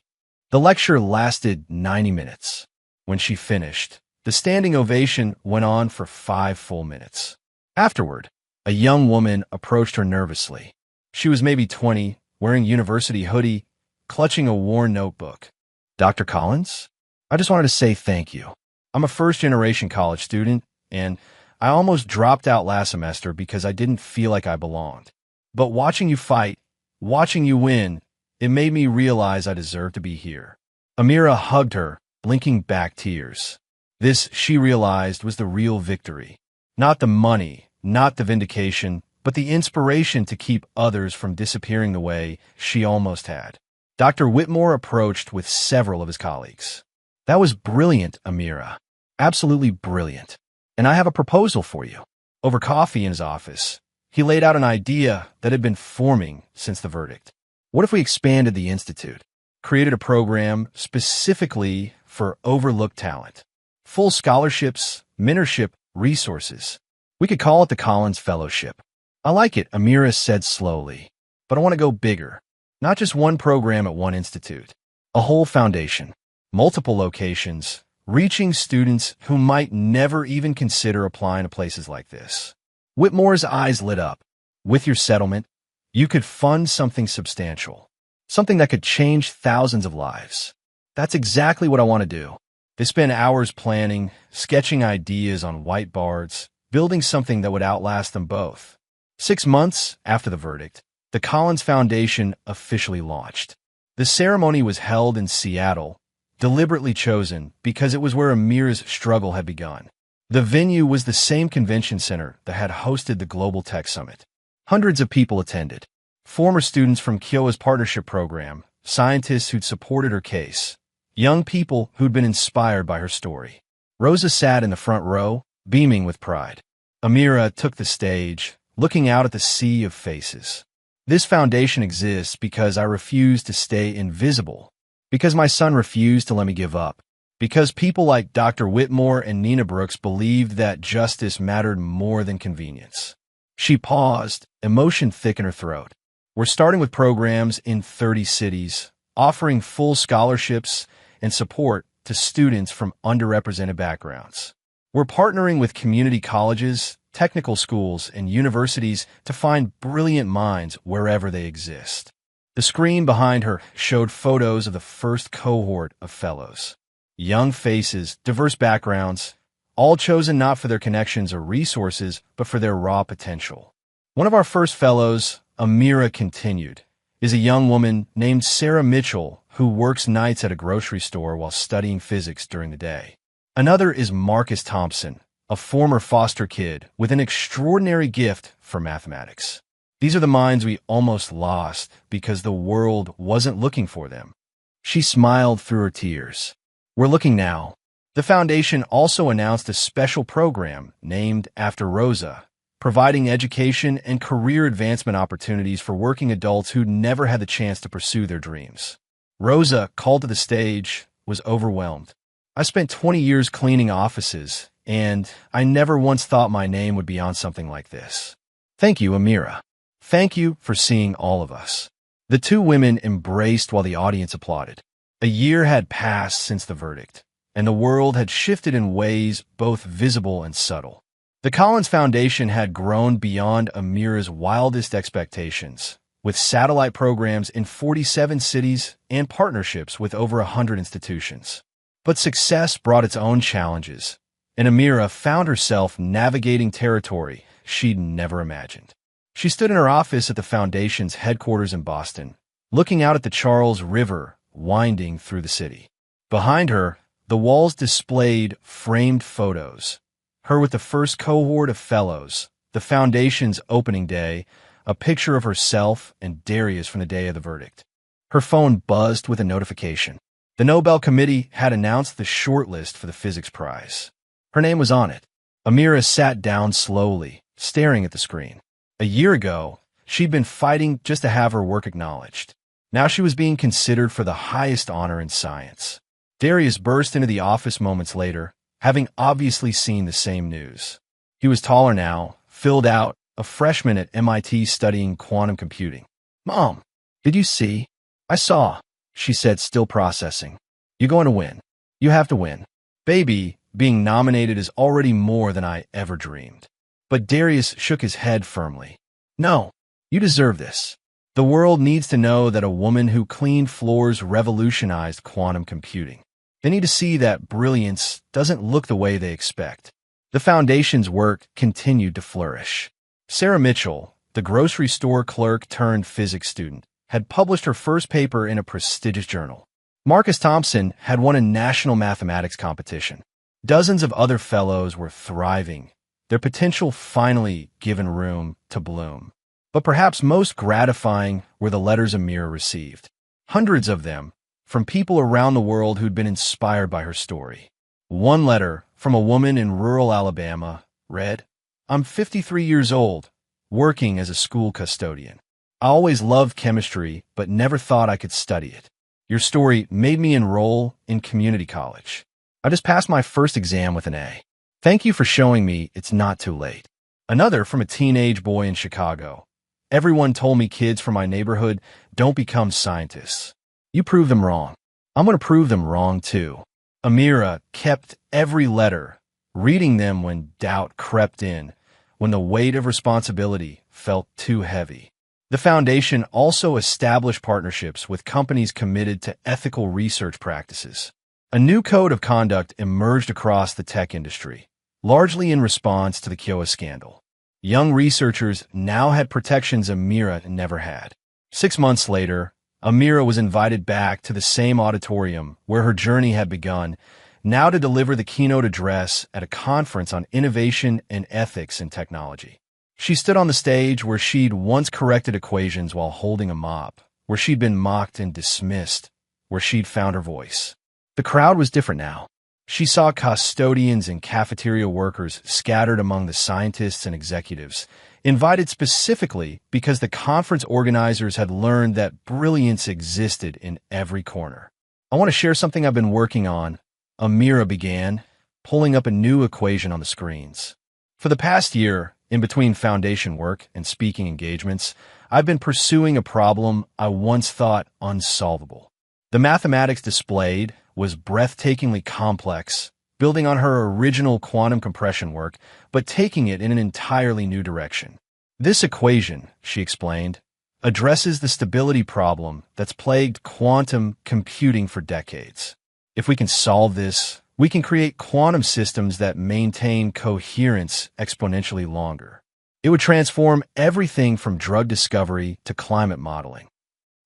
S1: The lecture lasted 90 minutes. When she finished, the standing ovation went on for 5 full minutes. Afterward, a young woman approached her nervously. She was maybe 20, wearing a university hoodie, clutching a worn notebook. "Dr. Collins, I just wanted to say thank you. I'm a first-generation college student, and I almost dropped out last semester because I didn't feel like I belonged. But watching you fight, watching you win, it made me realize I deserve to be here." Amira hugged her, blinking back tears. This, she realized, was the real victory. Not the money, not the vindication, but the inspiration to keep others from disappearing the way she almost had. Dr. Whitmore approached with several of his colleagues. "That was brilliant, Amira. Absolutely brilliant. And I have a proposal for you." Over coffee in his office, he laid out an idea that had been forming since the verdict. What if we expanded the Institute, created a program specifically for overlooked talent? Full scholarships, mentorship, resources. We could call it the Collins Fellowship. "I like it," Amira said slowly, "but I want to go bigger. Not just one program at one institute. A whole foundation. Multiple locations, reaching students who might never even consider applying to places like this." Whitmore's eyes lit up. "With your settlement, you could fund something substantial. Something that could change thousands of lives. That's exactly what I want to do." They spent hours planning, sketching ideas on whiteboards, building something that would outlast them both. 6 months after the verdict, the Collins Foundation officially launched. The ceremony was held in Seattle, deliberately chosen because it was where Amir's struggle had begun. The venue was the same convention center that had hosted the Global Tech Summit. Hundreds of people attended. Former students from Kyowa's partnership program, scientists who'd supported her case, young people who'd been inspired by her story. Rosa sat in the front row, beaming with pride. Amira took the stage, looking out at the sea of faces. "This foundation exists because I refused to stay invisible, because my son refused to let me give up, because people like Dr. Whitmore and Nina Brooks believed that justice mattered more than convenience." She paused, emotion thick in her throat. "We're starting with programs in 30 cities, offering full scholarships and support to students from underrepresented backgrounds. We're partnering with community colleges, technical schools, and universities to find brilliant minds wherever they exist." The screen behind her showed photos of the first cohort of fellows. Young faces, diverse backgrounds, all chosen not for their connections or resources, but for their raw potential. "One of our first fellows," Amira continued, "is a young woman named Sarah Mitchell who works nights at a grocery store while studying physics during the day. Another is Marcus Thompson, a former foster kid with an extraordinary gift for mathematics. These are the minds we almost lost because the world wasn't looking for them. She smiled through her tears. We're looking now. The foundation also announced a special program named after Rosa, providing education and career advancement opportunities for working adults who never had the chance to pursue their dreams. Rosa, called to the stage, was overwhelmed. I spent 20 years cleaning offices, and I never once thought my name would be on something like this. Thank you, Amira. Thank you for seeing all of us. The two women embraced while the audience applauded. A year had passed since the verdict, and the world had shifted in ways both visible and subtle. The Collins Foundation had grown beyond Amira's wildest expectations, with satellite programs in 47 cities and partnerships with over 100 institutions. But success brought its own challenges, and Amira found herself navigating territory she'd never imagined. She stood in her office at the Foundation's headquarters in Boston, looking out at the Charles River winding through the city. Behind her, the walls displayed framed photos. Her with the first cohort of fellows, the Foundation's opening day, a picture of herself and Darius from the day of the verdict. Her phone buzzed with a notification. The Nobel Committee had announced the shortlist for the Physics Prize. Her name was on it. Amira sat down slowly, staring at the screen. A year ago, she'd been fighting just to have her work acknowledged. Now she was being considered for the highest honor in science. Darius burst into the office moments later, having obviously seen the same news. He was taller now, filled out, a freshman at MIT studying quantum computing. "Mom, did you see?" "I saw," she said, still processing. "You're going to win. You have to win. Baby, being nominated is already more than I ever dreamed." But Darius shook his head firmly. "No, you deserve this. The world needs to know that a woman who cleaned floors revolutionized quantum computing. They need to see that brilliance doesn't look the way they expect." The Foundation's work continued to flourish. Sarah Mitchell, the grocery store clerk turned physics student, had published her first paper in a prestigious journal. Marcus Thompson had won a national mathematics competition. Dozens of other fellows were thriving, their potential finally given room to bloom. But perhaps most gratifying were the letters Amira received. Hundreds of them, from people around the world who'd been inspired by her story. One letter, from a woman in rural Alabama, read, "I'm 53 years old, working as a school custodian. I always loved chemistry, but never thought I could study it. Your story made me enroll in community college. I just passed my first exam with an A. Thank you for showing me it's not too late." Another from a teenage boy in Chicago. "Everyone told me kids from my neighborhood don't become scientists. You proved them wrong. I'm going to prove them wrong too." Amira kept every letter, reading them when doubt crept in, when the weight of responsibility felt too heavy. The Foundation also established partnerships with companies committed to ethical research practices. A new code of conduct emerged across the tech industry, largely in response to the Kyowa scandal. Young researchers now had protections Amira never had. 6 months later, Amira was invited back to the same auditorium where her journey had begun, now to deliver the keynote address at a conference on innovation and ethics in technology. She stood on the stage where she'd once corrected equations while holding a mop, where she'd been mocked and dismissed, where she'd found her voice. The crowd was different now. She saw custodians and cafeteria workers scattered among the scientists and executives, invited specifically because the conference organizers had learned that brilliance existed in every corner. "I want to share something I've been working on," Amira began, pulling up a new equation on the screens. "For the past year, in between foundation work and speaking engagements, I've been pursuing a problem I once thought unsolvable. The mathematics displayed was breathtakingly complex, building on her original quantum compression work, but taking it in an entirely new direction. This equation," she explained, "addresses the stability problem that's plagued quantum computing for decades. If we can solve this, we can create quantum systems that maintain coherence exponentially longer. It would transform everything from drug discovery to climate modeling."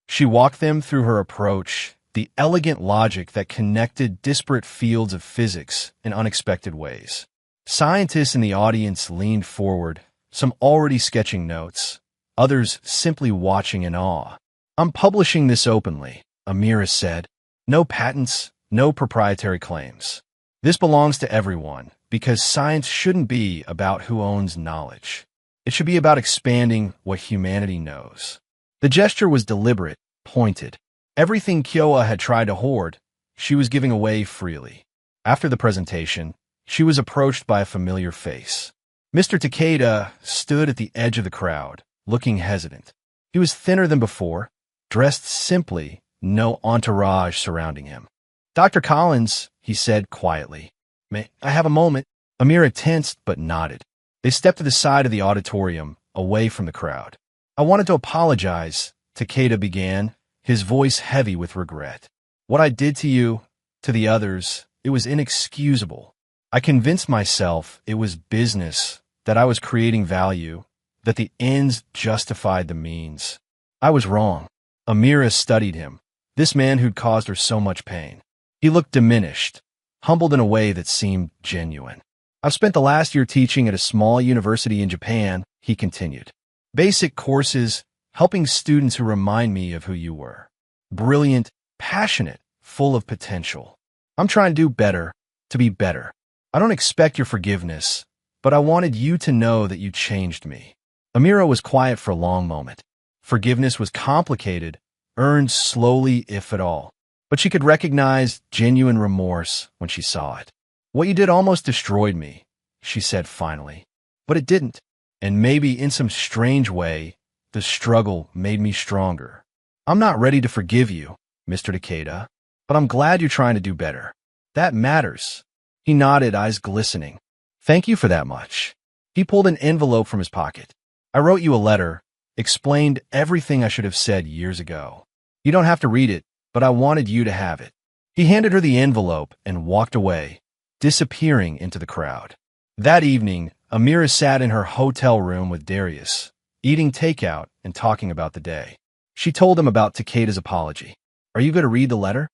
S1: She walked them through her approach, the elegant logic that connected disparate fields of physics in unexpected ways. Scientists in the audience leaned forward, some already sketching notes, others simply watching in awe. "I'm publishing this openly," Amira said. "No patents, no proprietary claims. This belongs to everyone, because science shouldn't be about who owns knowledge. It should be about expanding what humanity knows." The gesture was deliberate, pointed. Everything Kyoa had tried to hoard, she was giving away freely. After the presentation, she was approached by a familiar face. Mr. Takeda stood at the edge of the crowd, looking hesitant. He was thinner than before, dressed simply, no entourage surrounding him. "Dr. Collins," he said quietly. "May I have a moment?" Amira tensed but nodded. They stepped to the side of the auditorium, away from the crowd. "I wanted to apologize," Takeda began, his voice heavy with regret. "What I did to you, to the others, it was inexcusable. I convinced myself it was business, that I was creating value, that the ends justified the means. I was wrong." Amira studied him, this man who'd caused her so much pain. He looked diminished, humbled in a way that seemed genuine. "I've spent the last year teaching at a small university in Japan," he continued. "Basic courses, helping students who remind me of who you were. Brilliant, passionate, full of potential. I'm trying to do better, to be better. I don't expect your forgiveness, but I wanted you to know that you changed me." Amira was quiet for a long moment. Forgiveness was complicated, earned slowly if at all. But she could recognize genuine remorse when she saw it. "What you did almost destroyed me," she said finally. "But it didn't. And maybe in some strange way, the struggle made me stronger. I'm not ready to forgive you, Mr. Takeda, but I'm glad you're trying to do better. That matters." He nodded, eyes glistening. "Thank you for that much." He pulled an envelope from his pocket. "I wrote you a letter, explained everything I should have said years ago. You don't have to read it, but I wanted you to have it." He handed her the envelope and walked away, disappearing into the crowd. That evening, Amira sat in her hotel room with Darius, eating takeout and talking about the day. She told him about Takeda's apology. "Are you going to read the letter?"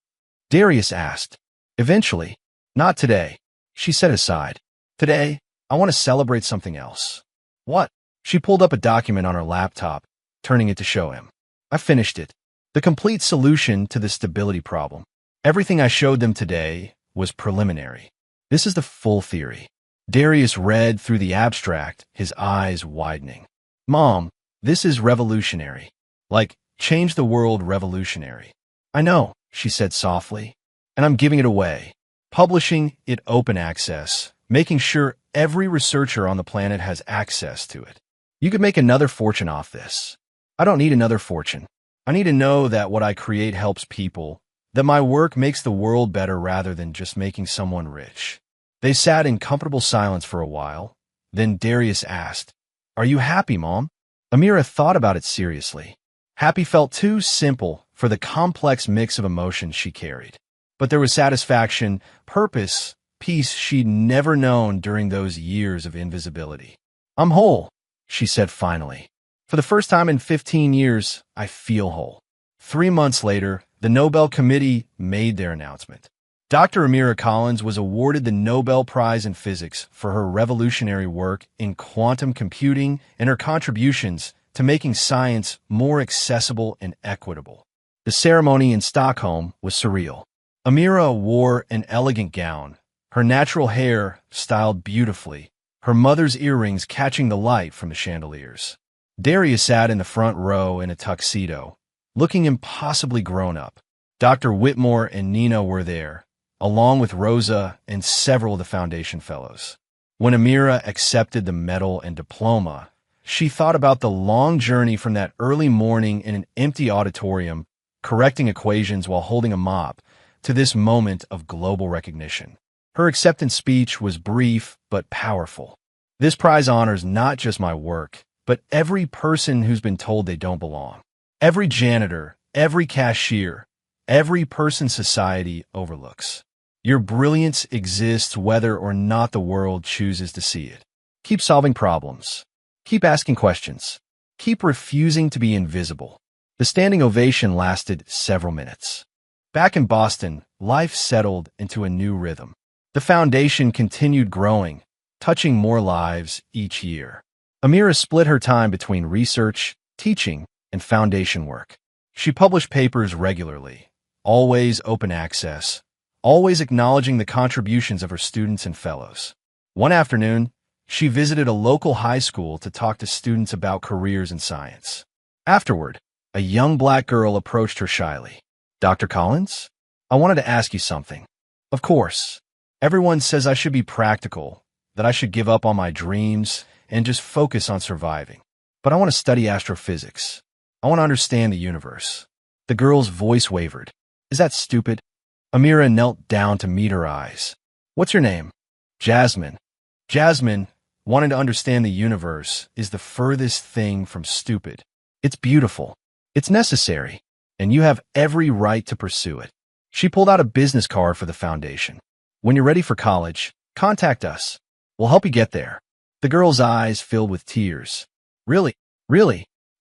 S1: Darius asked. "Eventually. Not today," she said aside. "Today, I want to celebrate something else." "What?" She pulled up a document on her laptop, turning it to show him. "I finished it. The complete solution to the stability problem. Everything I showed them today was preliminary. This is the full theory." Darius read through the abstract, his eyes widening. "Mom, this is revolutionary. Like, change the world revolutionary." "I know," she said softly, "and I'm giving it away. Publishing it open access, making sure every researcher on the planet has access to it. You could make another fortune off this. I don't need another fortune. I need to know that what I create helps people, that my work makes the world better rather than just making someone rich." They sat in comfortable silence for a while. Then Darius asked, "Are you happy, Mom?" Amira thought about it seriously. Happy felt too simple for the complex mix of emotions she carried. But there was satisfaction, purpose, peace she'd never known during those years of invisibility. "I'm whole," she said finally. "For the first time in 15 years, I feel whole." 3 months later, the Nobel Committee made their announcement. Dr. Amira Collins was awarded the Nobel Prize in Physics for her revolutionary work in quantum computing and her contributions to making science more accessible and equitable. The ceremony in Stockholm was surreal. Amira wore an elegant gown, her natural hair styled beautifully, her mother's earrings catching the light from the chandeliers. Darius sat in the front row in a tuxedo, looking impossibly grown up. Dr. Whitmore and Nina were there, along with Rosa and several of the Foundation Fellows. When Amira accepted the medal and diploma, she thought about the long journey from that early morning in an empty auditorium, correcting equations while holding a mop, to this moment of global recognition. Her acceptance speech was brief but powerful. "This prize honors not just my work, but every person who's been told they don't belong. Every janitor, every cashier, every person society overlooks. Your brilliance exists whether or not the world chooses to see it. Keep solving problems. Keep asking questions. Keep refusing to be invisible." The standing ovation lasted several minutes. Back in Boston, life settled into a new rhythm. The foundation continued growing, touching more lives each year. Amira split her time between research, teaching, and foundation work. She published papers regularly, always open access, always acknowledging the contributions of her students and fellows. One afternoon, she visited a local high school to talk to students about careers in science. Afterward, a young black girl approached her shyly. "Dr. Collins, I wanted to ask you something." "Of course. Everyone says I should be practical, that I should give up on my dreams and just focus on surviving. But I want to study astrophysics. I want to understand the universe." The girl's voice wavered. "Is that stupid?" Amira knelt down to meet her eyes. "What's your name?" "Jasmine." "Jasmine, wanting to understand the universe is the furthest thing from stupid. It's beautiful. It's necessary. And you have every right to pursue it." She pulled out a business card for the foundation. "When you're ready for college, contact us. We'll help you get there." The girl's eyes filled with tears. Really?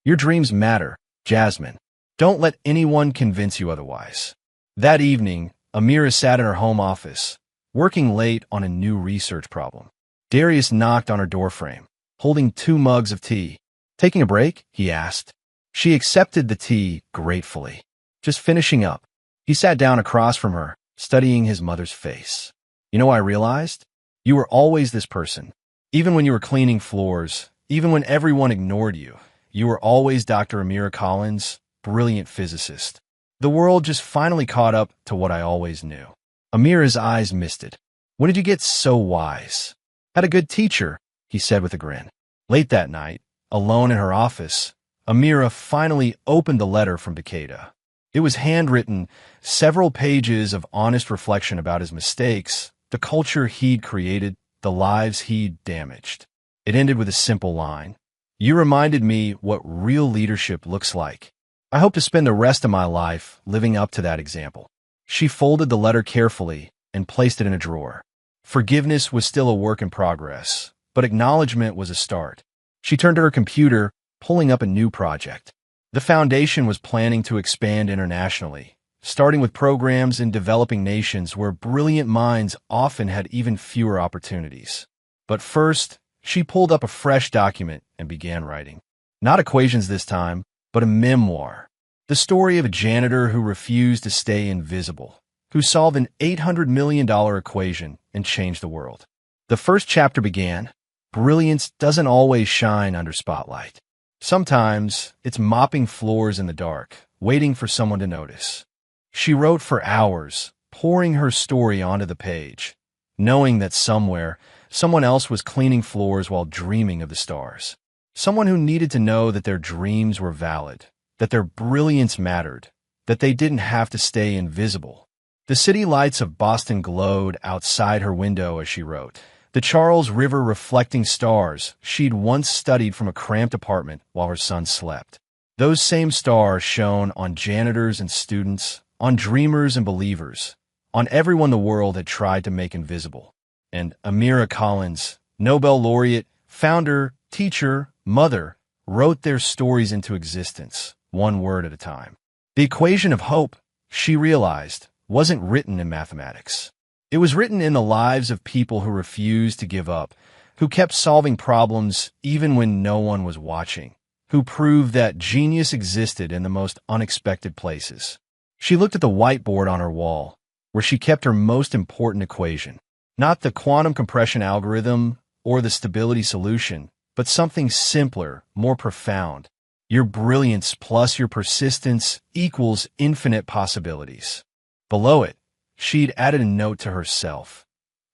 S1: Your dreams matter, Jasmine. Don't let anyone convince you otherwise." That evening, Amira sat in her home office, working late on a new research problem. Darius knocked on her doorframe, holding 2 mugs of tea. "Taking a break?" he asked. She accepted the tea gratefully. "Just finishing up." He sat down across from her, studying his mother's face. "You know, I realized you were always this person. Even when you were cleaning floors, even when everyone ignored you, you were always Dr. Amira Collins, brilliant physicist. The world just finally caught up to what I always knew." Amira's eyes misted. "When did you get so wise?" "Had a good teacher," he said with a grin. Late that night, alone in her office, Amira finally opened the letter from Decatur. It was handwritten, several pages of honest reflection about his mistakes, the culture he'd created, the lives he'd damaged. It ended with a simple line. "You reminded me what real leadership looks like. I hope to spend the rest of my life living up to that example." She folded the letter carefully and placed it in a drawer. Forgiveness was still a work in progress, but acknowledgement was a start. She turned to her computer, pulling up a new project. The foundation was planning to expand internationally, starting with programs in developing nations where brilliant minds often had even fewer opportunities. But first, she pulled up a fresh document and began writing. Not equations this time, but a memoir. The story of a janitor who refused to stay invisible, who solved an $800 million equation and changed the world. The first chapter began, "Brilliance doesn't always shine under spotlight. Sometimes it's mopping floors in the dark, waiting for someone to notice." She wrote for hours, pouring her story onto the page, knowing that somewhere, someone else was cleaning floors while dreaming of the stars. Someone who needed to know that their dreams were valid, that their brilliance mattered, that they didn't have to stay invisible. The city lights of Boston glowed outside her window as she wrote, the Charles River reflecting stars she'd once studied from a cramped apartment while her son slept. Those same stars shone on janitors and students, on dreamers and believers, on everyone the world had tried to make invisible. And Amira Collins, Nobel laureate, founder, teacher, mother, wrote their stories into existence, one word at a time. The equation of hope, she realized, wasn't written in mathematics. It was written in the lives of people who refused to give up, who kept solving problems even when no one was watching, who proved that genius existed in the most unexpected places. She looked at the whiteboard on her wall, where she kept her most important equation, not the quantum compression algorithm or the stability solution, but something simpler, more profound. Your brilliance plus your persistence equals infinite possibilities. Below it, she'd added a note to herself.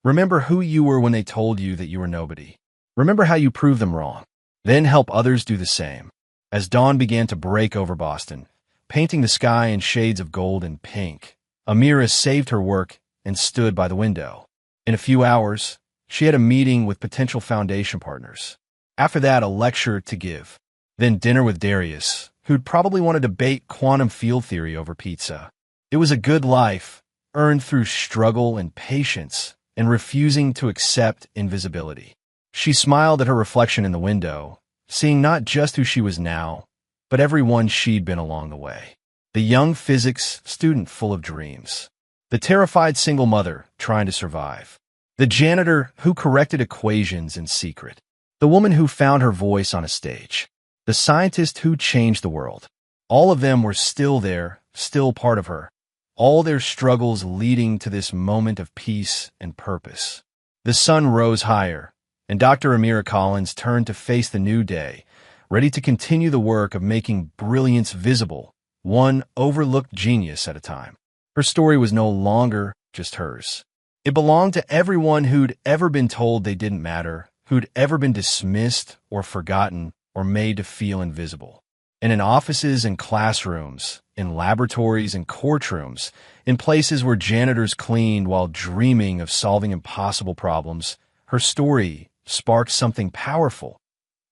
S1: Remember who you were when they told you that you were nobody. Remember how you proved them wrong. Then help others do the same. As dawn began to break over Boston, painting the sky in shades of gold and pink, Amira saved her work and stood by the window. In a few hours, she had a meeting with potential foundation partners. After that, a lecture to give. Then dinner with Darius, who'd probably want to debate quantum field theory over pizza. It was a good life, earned through struggle and patience, and refusing to accept invisibility. She smiled at her reflection in the window, seeing not just who she was now, but everyone she'd been along the way. the young physics student full of dreams, the terrified single mother trying to survive, the janitor who corrected equations in secret, the woman who found her voice on a stage, the scientist who changed the world. All of them were still there, still part of her, all their struggles leading to this moment of peace and purpose. The sun rose higher, and Dr. Amira Collins turned to face the new day, ready to continue the work of making brilliance visible, one overlooked genius at a time. Her story was no longer just hers. It belonged to everyone who'd ever been told they didn't matter, who'd ever been dismissed or forgotten or made to feel invisible. And in offices and classrooms, in laboratories and courtrooms, in places where janitors cleaned while dreaming of solving impossible problems, her story sparked something powerful.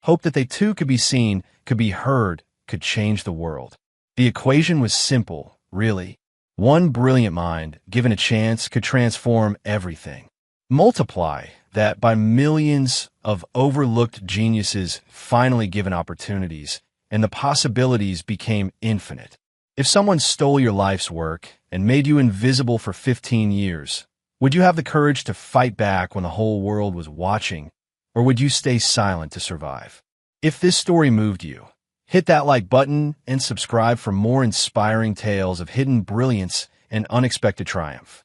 S1: Hope that they too could be seen, could be heard, could change the world. The equation was simple, really. One brilliant mind, given a chance, could transform everything. Multiply that by millions of overlooked geniuses finally given opportunities, and the possibilities became infinite. If someone stole your life's work and made you invisible for 15 years, would you have the courage to fight back when the whole world was watching, or would you stay silent to survive? If this story moved you, hit that like button and subscribe for more inspiring tales of hidden brilliance and unexpected triumph.